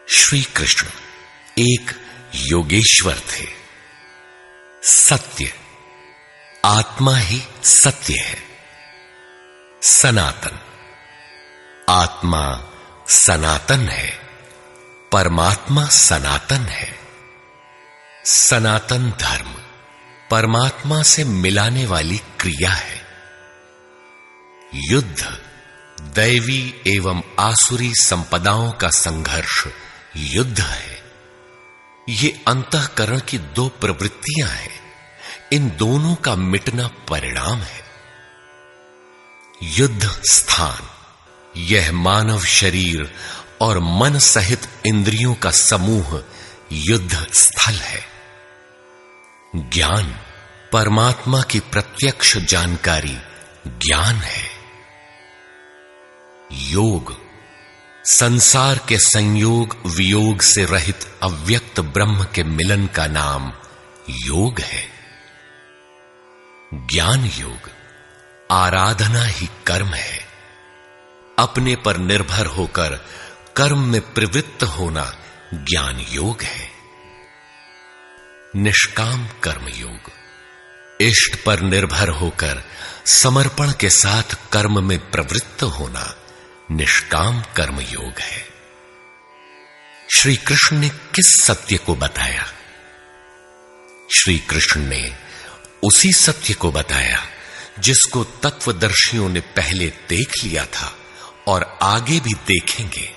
श्री कृष्ण एक योगेश्वर थे। सत्य, आत्मा ही सत्य है। सनातन, आत्मा सनातन है, परमात्मा सनातन है। सनातन धर्म परमात्मा से मिलाने वाली क्रिया है। युद्ध दैवी एवं आसुरी संपदाओं का संघर्ष युद्ध है। ये अंतःकरण की दो प्रवृत्तियां हैं। इन दोनों का मिटना परिणाम है। युद्ध स्थान, यह मानव शरीर और मन सहित इंद्रियों का समूह युद्ध स्थल है। ज्ञान, परमात्मा की प्रत्यक्ष जानकारी ज्ञान है। योग, संसार के संयोग वियोग से रहित अव्यक्त ब्रह्म के मिलन का नाम योग है। ज्ञान योग, आराधना ही कर्म है। अपने पर निर्भर होकर कर्म में प्रवृत्त होना ज्ञान योग है। निष्काम कर्म योग, इष्ट पर निर्भर होकर समर्पण के साथ कर्म में प्रवृत्त होना निष्काम कर्म योग है। श्री कृष्ण ने किस सत्य को बताया? श्री कृष्ण ने उसी सत्य को बताया जिसको तत्वदर्शियों ने पहले देख लिया था और आगे भी देखेंगे।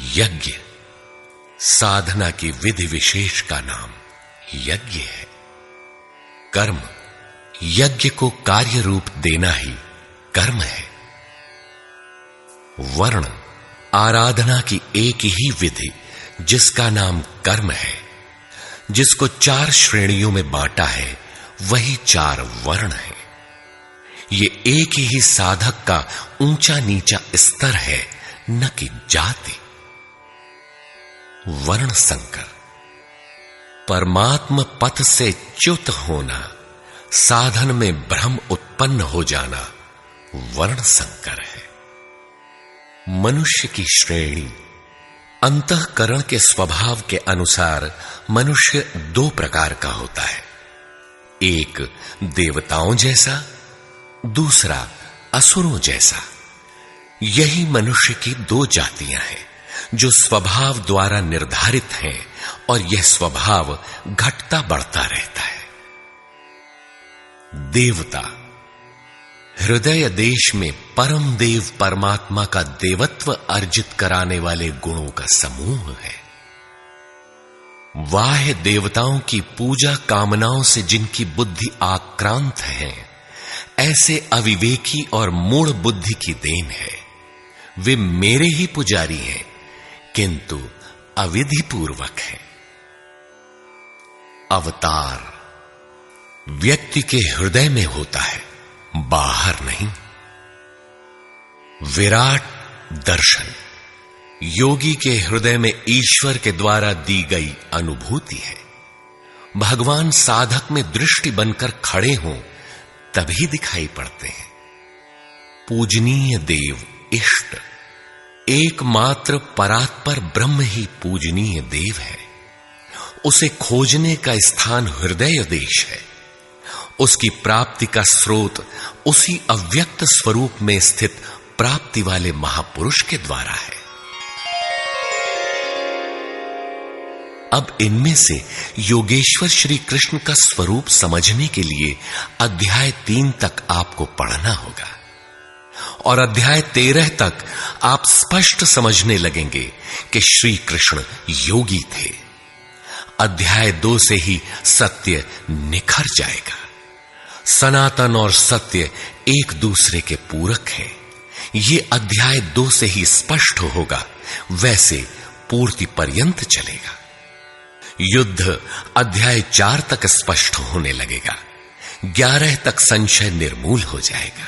यज्ञ, साधना की विधि विशेष का नाम यज्ञ है। कर्म, यज्ञ को कार्य रूप देना ही कर्म है। वर्ण, आराधना की एक ही विधि जिसका नाम कर्म है, जिसको 4 श्रेणियों में बांटा है, वही 4 वर्ण है। ये एक ही साधक का ऊंचा नीचा स्तर है, न कि जाति। वर्ण संकर, परमात्म पथ से च्युत होना, साधन में भ्रम उत्पन्न हो जाना वर्ण संकर है। मनुष्य की श्रेणी, अंतःकरण के स्वभाव के अनुसार मनुष्य 2 प्रकार का होता है। एक देवताओं जैसा, दूसरा असुरों जैसा। यही मनुष्य की 2 जातियां हैं जो स्वभाव द्वारा निर्धारित हैं, और यह स्वभाव घटता बढ़ता रहता है। देवता, हृदय देश में परम देव परमात्मा का देवत्व अर्जित कराने वाले गुणों का समूह है। बाह्य देवताओं की पूजा कामनाओं से जिनकी बुद्धि आक्रांत है, ऐसे अविवेकी और मूढ़ बुद्धि की देन है। वे मेरे ही पुजारी हैं, किंतु अविधि पूर्वक है। अवतार व्यक्ति के हृदय में होता है, बाहर नहीं। विराट दर्शन योगी के हृदय में ईश्वर के द्वारा दी गई अनुभूति है। भगवान साधक में दृष्टि बनकर खड़े हों तभी दिखाई पड़ते हैं। पूजनीय देव इष्ट, एकमात्र परात्पर ब्रह्म ही पूजनीय देव है। उसे खोजने का स्थान हृदय देश है। उसकी प्राप्ति का स्रोत उसी अव्यक्त स्वरूप में स्थित प्राप्ति वाले महापुरुष के द्वारा है। अब इनमें से योगेश्वर श्री कृष्ण का स्वरूप समझने के लिए अध्याय 3 तक आपको पढ़ना होगा, और अध्याय 13 तक आप स्पष्ट समझने लगेंगे कि श्री कृष्ण योगी थे। अध्याय 2 से ही सत्य निखर जाएगा। सनातन और सत्य एक दूसरे के पूरक हैं। ये अध्याय 2 से ही स्पष्ट होगा, वैसे पूर्ति पर्यंत चलेगा। युद्ध अध्याय 4 तक स्पष्ट होने लगेगा। 11 तक संशय निर्मूल हो जाएगा।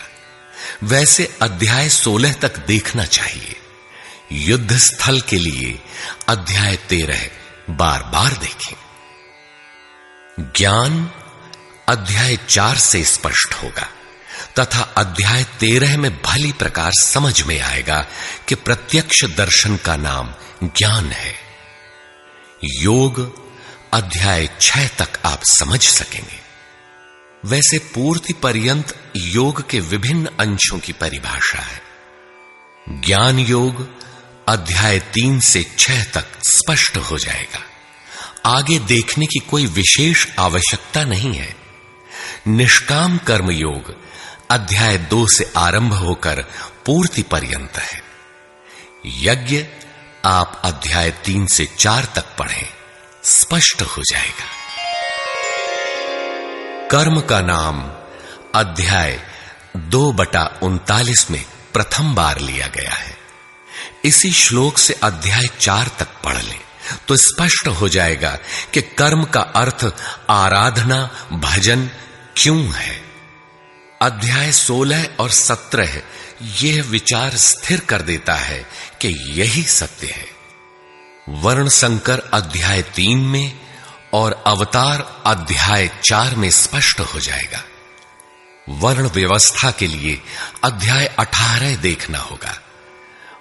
वैसे अध्याय 16 तक देखना चाहिए। युद्ध स्थल के लिए अध्याय 13 बार बार देखें। ज्ञान अध्याय 4 से स्पष्ट होगा, तथा अध्याय 13 में भली प्रकार समझ में आएगा कि प्रत्यक्ष दर्शन का नाम ज्ञान है। योग अध्याय 6 तक आप समझ सकेंगे। वैसे पूर्ति पर्यंत योग के विभिन्न अंशों की परिभाषा है। ज्ञान योग अध्याय 3 से 6 तक स्पष्ट हो जाएगा। आगे देखने की कोई विशेष आवश्यकता नहीं है। निष्काम कर्म योग अध्याय 2 से आरंभ होकर पूर्ति पर्यंत है। यज्ञ आप अध्याय 3 से 4 तक पढ़ें, स्पष्ट हो जाएगा। कर्म का नाम अध्याय 2/39 में प्रथम बार लिया गया है। इसी श्लोक से अध्याय 4 तक पढ़ लें तो स्पष्ट हो जाएगा कि कर्म का अर्थ आराधना भजन क्यों है। अध्याय 16 और 17 यह विचार स्थिर कर देता है कि यही सत्य है। वर्ण संकर अध्याय 3 में और अवतार अध्याय 4 में स्पष्ट हो जाएगा। वर्ण व्यवस्था के लिए अध्याय 18 देखना होगा।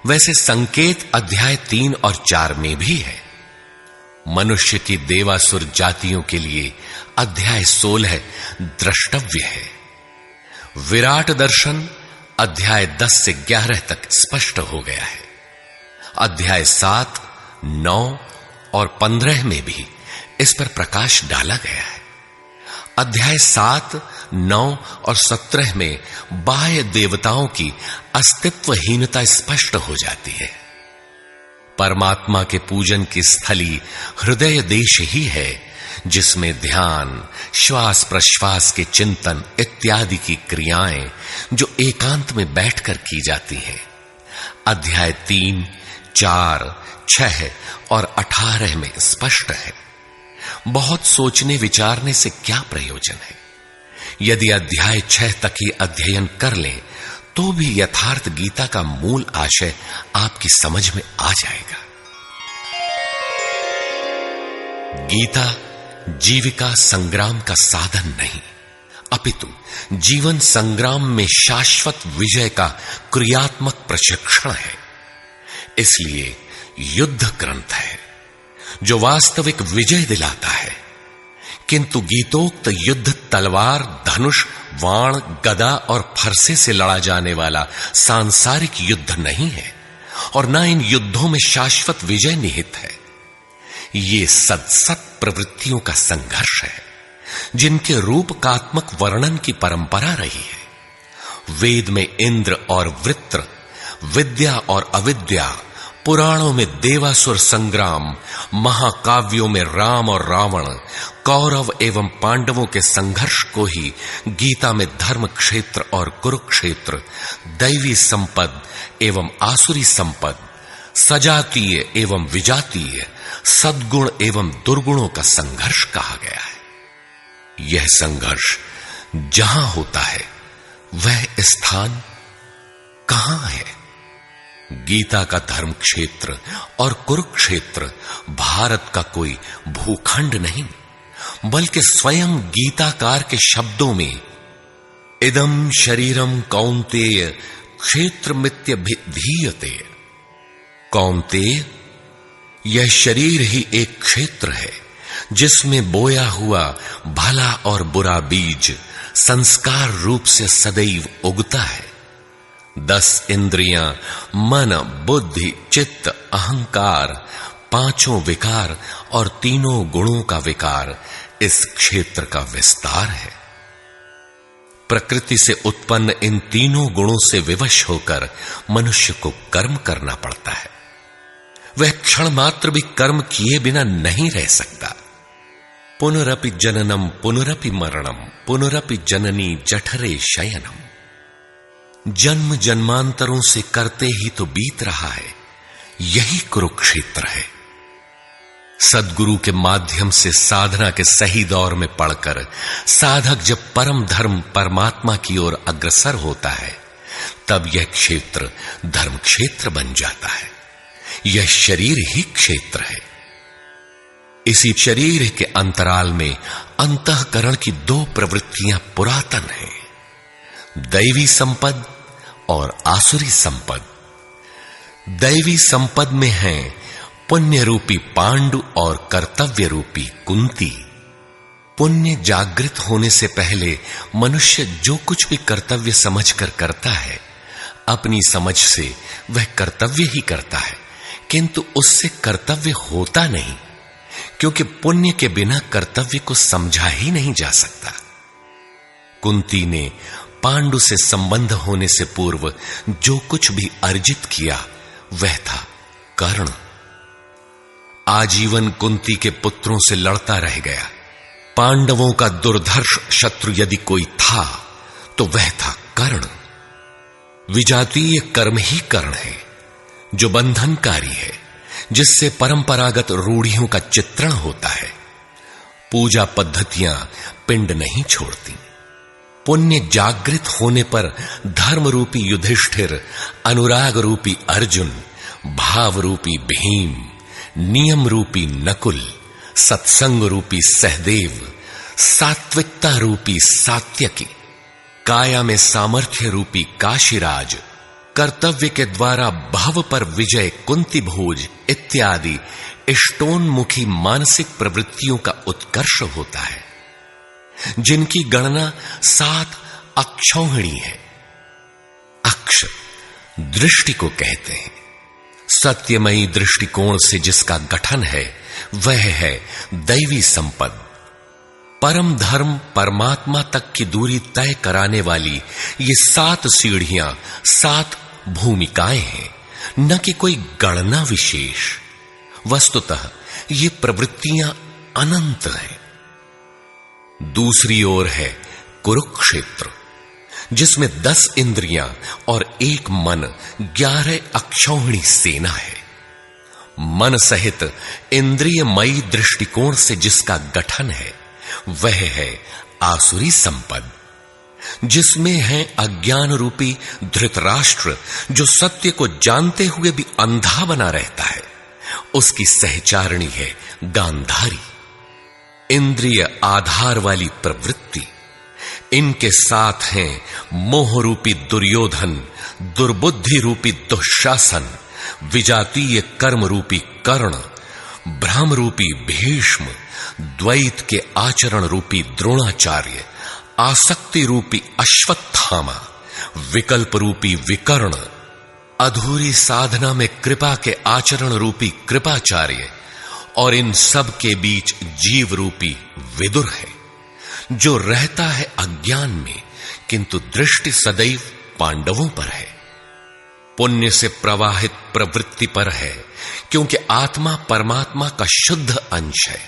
वैसे संकेत अध्याय 3 और 4 में भी है। मनुष्य की देवासुर जातियों के लिए अध्याय 16 द्रष्टव्य है। विराट दर्शन अध्याय 10 से 11 तक स्पष्ट हो गया है। अध्याय 7, 9 और 15 में भी इस पर प्रकाश डाला गया है। अध्याय 7, 9 और 17 में बाह्य देवताओं की अस्तित्वहीनता स्पष्ट हो जाती है। परमात्मा के पूजन की स्थली हृदय देश ही है, जिसमें ध्यान, श्वास प्रश्वास के चिंतन इत्यादि की क्रियाएं जो एकांत में बैठकर की जाती हैं। अध्याय 3, 4, 6 और 18 में स्पष्ट है। बहुत सोचने विचारने से क्या प्रयोजन है? यदि अध्याय 6 तक ही अध्ययन कर लें तो भी यथार्थ गीता का मूल आशय आपकी समझ में आ जाएगा। गीता जीविका संग्राम का साधन नहीं, अपितु जीवन संग्राम में शाश्वत विजय का क्रियात्मक प्रशिक्षण है। इसलिए युद्ध ग्रंथ है जो वास्तविक विजय दिलाता है, किंतु गीतोक्त युद्ध तलवार, धनुष, वाण, गदा और फरसे से लड़ा जाने वाला सांसारिक युद्ध नहीं है और न इन युद्धों में शाश्वत विजय निहित है। ये सत्सत प्रवृत्तियों का संघर्ष है जिनके रूपकात्मक वर्णन की परंपरा रही है। वेद में इंद्र और वृत्र, विद्या और अविद्या, पुराणों में देवासुर संग्राम, महाकाव्यों में राम और रावण, कौरव एवं पांडवों के संघर्ष को ही गीता में धर्म क्षेत्र और कुरुक्षेत्र, दैवी संपद एवं आसुरी संपद, सजातीय एवं विजातीय, सद्गुण एवं दुर्गुणों का संघर्ष कहा गया है। यह संघर्ष जहां होता है वह स्थान कहां है? गीता का धर्म क्षेत्र और कुरुक्षेत्र भारत का कोई भूखंड नहीं, बल्कि स्वयं गीताकार के शब्दों में इदं शरीरम कौन्तेय क्षेत्रमित्यभिधीयते। कौन्तेय, यह शरीर ही एक क्षेत्र है जिसमें बोया हुआ भला और बुरा बीज संस्कार रूप से सदैव उगता है। 10 इंद्रियां, मन, बुद्धि, चित्त, अहंकार, 5 विकार और 3 गुणों का विकार इस क्षेत्र का विस्तार है। प्रकृति से उत्पन्न इन 3 गुणों से विवश होकर मनुष्य को कर्म करना पड़ता है। वह क्षण मात्र भी कर्म किए बिना नहीं रह सकता। पुनरपि जननम पुनरपि मरणम पुनरपि जननी जठरे शयनम। जन्म जन्मांतरों से करते ही तो बीत रहा है, यही कुरुक्षेत्र है। सद्गुरु के माध्यम से साधना के सही दौर में पढ़कर साधक जब परम धर्म परमात्मा की ओर अग्रसर होता है, तब यह क्षेत्र धर्म क्षेत्र बन जाता है। यह शरीर ही क्षेत्र है। इसी शरीर के अंतराल में अंतःकरण की 2 प्रवृत्तियां पुरातन हैं, दैवी संपद और आसुरी संपद। दैवी संपद में है पुण्य रूपी पांडु और कर्तव्य रूपी कुंती। पुण्य जागृत होने से पहले मनुष्य जो कुछ भी कर्तव्य समझकर करता है, अपनी समझ से वह कर्तव्य ही करता है, किंतु उससे कर्तव्य होता नहीं, क्योंकि पुण्य के बिना कर्तव्य को समझा ही नहीं जा सकता। कुंती ने पांडु से संबंध होने से पूर्व जो कुछ भी अर्जित किया वह था कर्ण। आजीवन कुंती के पुत्रों से लड़ता रह गया। पांडवों का दुर्धर्ष शत्रु यदि कोई था तो वह था कर्ण। विजातीय कर्म ही कर्ण है जो बंधनकारी है, जिससे परंपरागत रूढ़ियों का चित्रण होता है। पूजा पद्धतियां पिंड नहीं छोड़ती। पुण्य जागृत होने पर धर्म रूपी युधिष्ठिर, अनुराग रूपी अर्जुन, भाव रूपी भीम, नियम रूपी नकुल, सत्संग रूपी सहदेव, सात्विकता रूपी सात्यकी, काया में सामर्थ्य रूपी काशीराज, कर्तव्य के द्वारा भव पर विजय कुंती भोज इत्यादि इष्टोन्मुखी मानसिक प्रवृत्तियों का उत्कर्ष होता है, जिनकी गणना 7 अक्षौहिणी है। अक्ष दृष्टि को कहते हैं। सत्यमयी दृष्टिकोण से जिसका गठन है वह है दैवी संपद। परम धर्म परमात्मा तक की दूरी तय कराने वाली ये 7 सीढ़ियां, 7 भूमिकाएं हैं न कि कोई गणना विशेष। वस्तुतः ये प्रवृत्तियां अनंत हैं। दूसरी ओर है कुरुक्षेत्र, जिसमें 10 इंद्रियां और 1 मन 11 अक्षौहिणी सेना है। मन सहित इंद्रियमयी दृष्टिकोण से जिसका गठन है वह है आसुरी संपद, जिसमें है अज्ञान रूपी धृतराष्ट्र, जो सत्य को जानते हुए भी अंधा बना रहता है। उसकी सहचारिणी है गांधारी, इंद्रिय आधार वाली प्रवृत्ति। इनके साथ हैं मोह रूपी दुर्योधन, दुर्बुद्धि रूपी दुःशासन, विजातीय कर्म रूपी कर्ण, भ्रम रूपी भीष्म, द्वैत के आचरण रूपी द्रोणाचार्य, आसक्ति रूपी अश्वत्थामा, विकल्प रूपी विकर्ण, अधूरी साधना में कृपा के आचरण रूपी कृपाचार्य, और इन सब के बीच जीव रूपी विदुर है, जो रहता है अज्ञान में, किंतु दृष्टि सदैव पांडवों पर है। पुण्य से प्रवाहित प्रवृत्ति पर है, क्योंकि आत्मा परमात्मा का शुद्ध अंश है।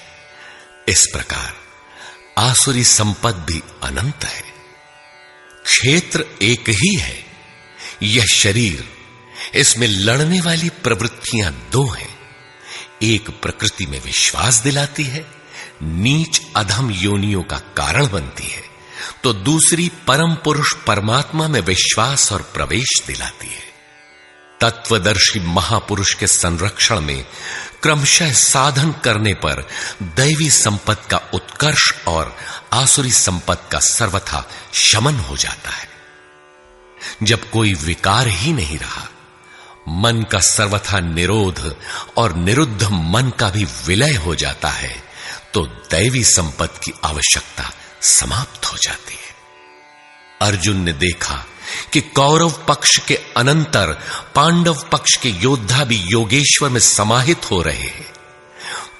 इस प्रकार आसुरी संपद भी अनंत है। क्षेत्र एक ही है, यह शरीर, इसमें लड़ने वाली प्रवृत्तियां 2 हैं। एक प्रकृति में विश्वास दिलाती है, नीच अधम योनियों का कारण बनती है, तो दूसरी परम पुरुष परमात्मा में विश्वास और प्रवेश दिलाती है। तत्वदर्शी महापुरुष के संरक्षण में क्रमशः साधन करने पर दैवी संपत्ति का उत्कर्ष और आसुरी संपत्ति का सर्वथा शमन हो जाता है। जब कोई विकार ही नहीं रहा, मन का सर्वथा निरोध और निरुद्ध मन का भी विलय हो जाता है, तो दैवी संपत्ति की आवश्यकता समाप्त हो जाती है। अर्जुन ने देखा कि कौरव पक्ष के अनंतर पांडव पक्ष के योद्धा भी योगेश्वर में समाहित हो रहे हैं।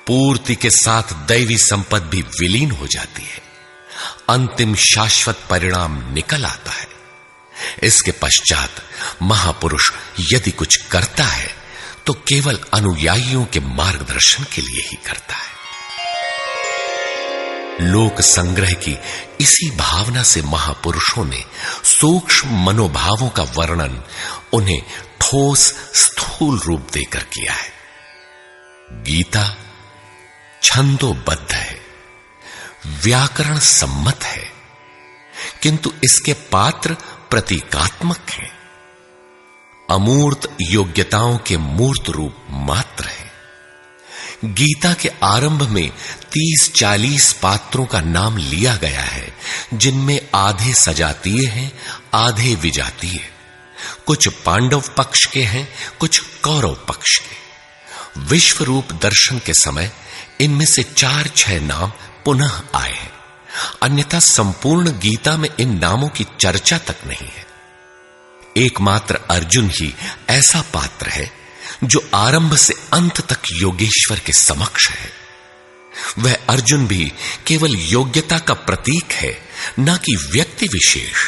पूर्ति के साथ दैवी संपत्ति भी विलीन हो जाती है। अंतिम शाश्वत परिणाम निकल आता है। इसके पश्चात महापुरुष यदि कुछ करता है तो केवल अनुयायियों के मार्गदर्शन के लिए ही करता है। लोक संग्रह की इसी भावना से महापुरुषों ने सूक्ष्म मनोभावों का वर्णन उन्हें ठोस स्थूल रूप देकर किया है। गीता छंदोबद्ध है, व्याकरण सम्मत है, किंतु इसके पात्र प्रतीकात्मक हैं। अमूर्त योग्यताओं के मूर्त रूप मात्र है। गीता के आरंभ में 30-40 पात्रों का नाम लिया गया है, जिनमें आधे सजातीय हैं, आधे विजातीय। कुछ पांडव पक्ष के हैं, कुछ कौरव पक्ष के। विश्व रूप दर्शन के समय इनमें से 4-6 नाम पुनः आए हैं, अन्यथा संपूर्ण गीता में इन नामों की चर्चा तक नहीं है। एकमात्र अर्जुन ही ऐसा पात्र है जो आरंभ से अंत तक योगेश्वर के समक्ष है। वह अर्जुन भी केवल योग्यता का प्रतीक है, न कि व्यक्ति विशेष।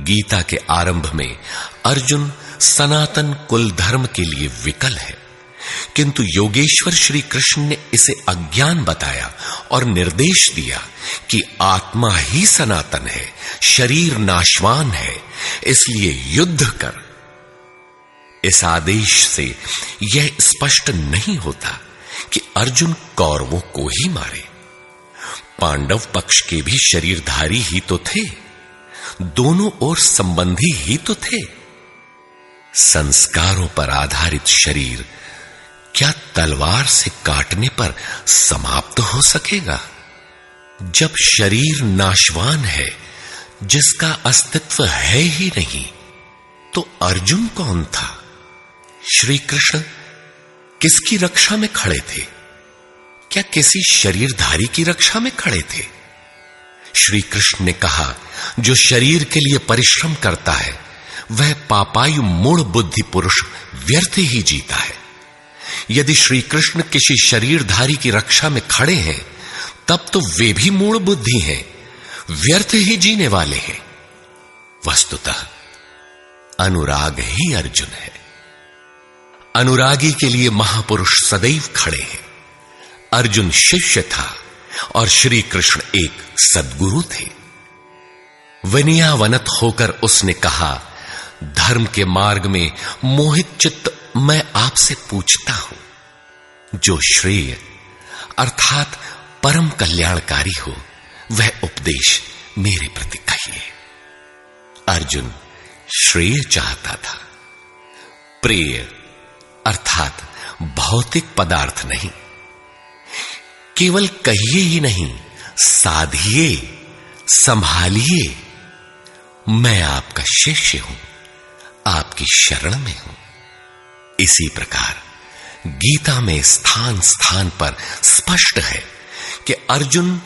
गीता के आरंभ में अर्जुन सनातन कुल धर्म के लिए विकल है, किंतु योगेश्वर श्री कृष्ण ने इसे अज्ञान बताया और निर्देश दिया कि आत्मा ही सनातन है, शरीर नाशवान है, इसलिए युद्ध कर। इस आदेश से यह स्पष्ट नहीं होता कि अर्जुन कौरवों को ही मारे। पांडव पक्ष के भी शरीरधारी ही तो थे, दोनों ओर संबंधी ही तो थे। संस्कारों पर आधारित शरीर क्या तलवार से काटने पर समाप्त हो सकेगा? जब शरीर नाशवान है, जिसका अस्तित्व है ही नहीं, तो अर्जुन कौन था? श्री कृष्ण किसकी रक्षा में खड़े थे? क्या किसी शरीरधारी की रक्षा में खड़े थे? श्री कृष्ण ने कहा, जो शरीर के लिए परिश्रम करता है वह पापायु मूढ़ बुद्धि पुरुष व्यर्थ ही जीता है। यदि श्री कृष्ण किसी शरीरधारी की रक्षा में खड़े हैं, तब तो वे भी मूढ़ बुद्धि हैं, व्यर्थ ही जीने वाले हैं। वस्तुतः अनुराग ही अर्जुन है, अनुरागी के लिए महापुरुष सदैव खड़े हैं। अर्जुन शिष्य था और श्री कृष्ण एक सद्गुरु थे। विनयावनत होकर उसने कहा, धर्म के मार्ग में मोहित चित्त मैं आपसे पूछता हूं, जो श्रेय अर्थात परम कल्याणकारी हो वह उपदेश मेरे प्रति कहिए। अर्जुन श्रेय चाहता था, प्रेय अर्थात भौतिक पदार्थ नहीं। केवल कहिए ही नहीं, साधिए, संभालिए। मैं आपका शिष्य हूं, आपकी शरण में हूं। इसी प्रकार गीता में स्थान स्थान पर स्पष्ट है कि अर्जुन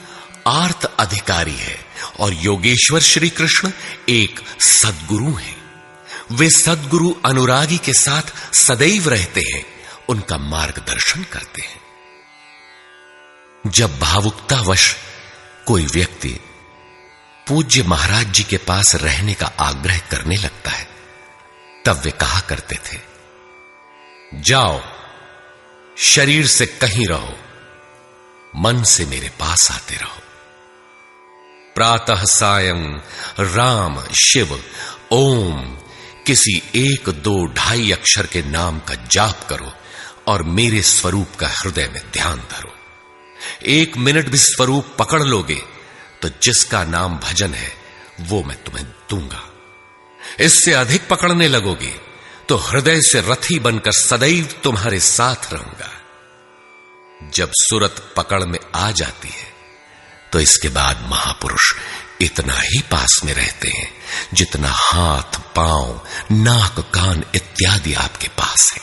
आर्त अधिकारी है और योगेश्वर श्री कृष्ण एक सद्गुरु हैं। वे सद्गुरु अनुरागी के साथ सदैव रहते हैं, उनका मार्गदर्शन करते हैं। जब भावुकतावश कोई व्यक्ति पूज्य महाराज जी के पास रहने का आग्रह करने लगता है, तब वे कहा करते थे, जाओ, शरीर से कहीं रहो, मन से मेरे पास आते रहो। प्रातः सायं राम शिव ओम किसी 1, 2, 2.5 अक्षर के नाम का जाप करो और मेरे स्वरूप का हृदय में ध्यान धरो। 1 मिनट भी स्वरूप पकड़ लोगे तो जिसका नाम भजन है वो मैं तुम्हें दूंगा। इससे अधिक पकड़ने लगोगे तो हृदय से रथी बनकर सदैव तुम्हारे साथ रहूंगा। जब सुरत पकड़ में आ जाती है तो इसके बाद महापुरुष इतना ही पास में रहते हैं जितना हाथ, पांव, नाक, कान इत्यादि आपके पास है।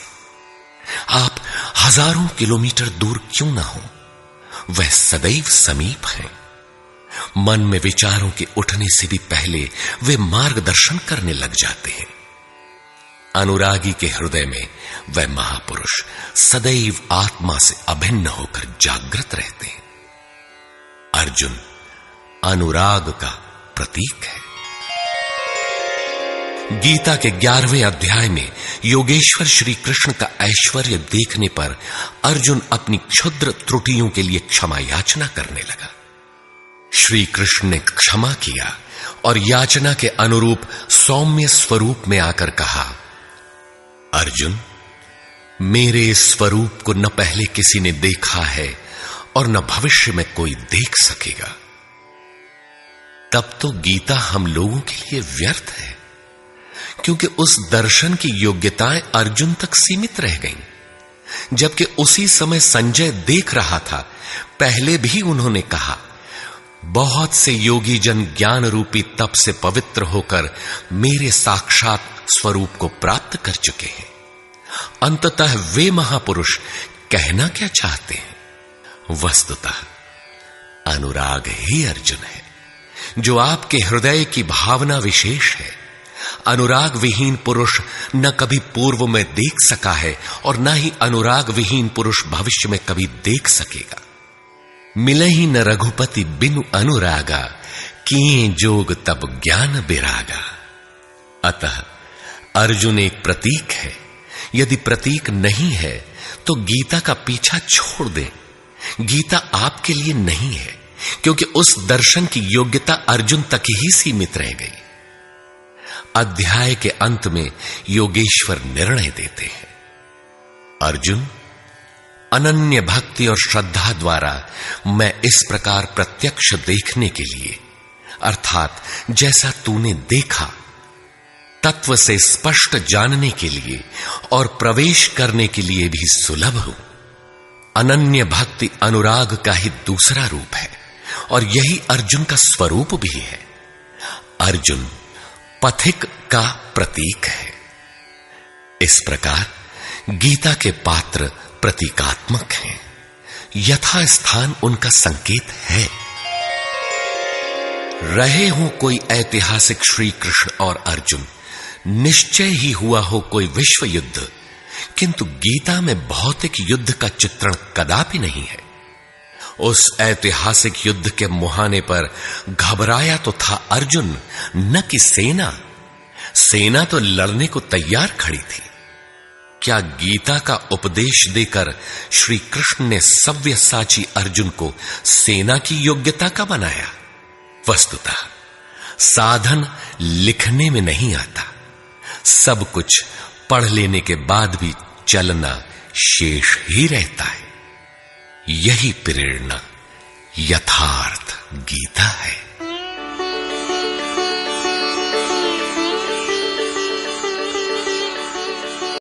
आप हजारों किलोमीटर दूर क्यों ना हो, वह सदैव समीप है। मन में विचारों के उठने से भी पहले वे मार्गदर्शन करने लग जाते हैं। अनुरागी के हृदय में वह महापुरुष सदैव आत्मा से अभिन्न होकर जागृत रहते हैं। अर्जुन अनुराग का प्रतीक है। गीता के 11वें अध्याय में योगेश्वर श्री कृष्ण का ऐश्वर्य देखने पर अर्जुन अपनी क्षुद्र त्रुटियों के लिए क्षमा याचना करने लगा। श्री कृष्ण ने क्षमा किया और याचना के अनुरूप सौम्य स्वरूप में आकर कहा, अर्जुन, मेरे स्वरूप को न पहले किसी ने देखा है और न भविष्य में कोई देख सकेगा। तब तो गीता हम लोगों के लिए व्यर्थ है, क्योंकि उस दर्शन की योग्यताएं अर्जुन तक सीमित रह गईं। जबकि उसी समय संजय देख रहा था, पहले भी उन्होंने कहा, बहुत से योगी जन ज्ञान रूपी तप से पवित्र होकर मेरे साक्षात स्वरूप को प्राप्त कर चुके हैं। अंततः वे महापुरुष कहना क्या चाहते हैं? वस्तुतः अनुराग ही अर्जुन है, जो आपके हृदय की भावना विशेष है। अनुराग विहीन पुरुष न कभी पूर्व में देख सका है और न ही अनुराग विहीन पुरुष भविष्य में कभी देख सकेगा। मिले ही न रघुपति बिनु अनुरागा, किए जोग तब ज्ञान बिरागा। अतः अर्जुन एक प्रतीक है। यदि प्रतीक नहीं है तो गीता का पीछा छोड़ दें। गीता आपके लिए नहीं है, क्योंकि उस दर्शन की योग्यता अर्जुन तक ही सीमित रह गई। अध्याय के अंत में योगेश्वर निर्णय देते हैं, अर्जुन, अनन्य भक्ति और श्रद्धा द्वारा मैं इस प्रकार प्रत्यक्ष देखने के लिए, अर्थात जैसा तूने देखा, तत्व से स्पष्ट जानने के लिए और प्रवेश करने के लिए भी सुलभ हूं। अनन्य भक्ति अनुराग का ही दूसरा रूप है और यही अर्जुन का स्वरूप भी है। अर्जुन पथिक का प्रतीक है। इस प्रकार गीता के पात्र प्रतीकात्मक हैं, यथा स्थान उनका संकेत है। रहे हो कोई ऐतिहासिक श्री कृष्ण और अर्जुन, निश्चय ही हुआ हो कोई विश्व युद्ध, किंतु गीता में भौतिक युद्ध का चित्रण कदापि नहीं है। उस ऐतिहासिक युद्ध के मुहाने पर घबराया तो था अर्जुन, न कि सेना। सेना तो लड़ने को तैयार खड़ी थी। क्या गीता का उपदेश देकर श्री कृष्ण ने सव्यसाची अर्जुन को सेना की योग्यता का बनाया? वस्तुतः साधन लिखने में नहीं आता, सब कुछ पढ़ लेने के बाद भी चलना शेष ही रहता है। यही प्रेरणा यथार्थ गीता है।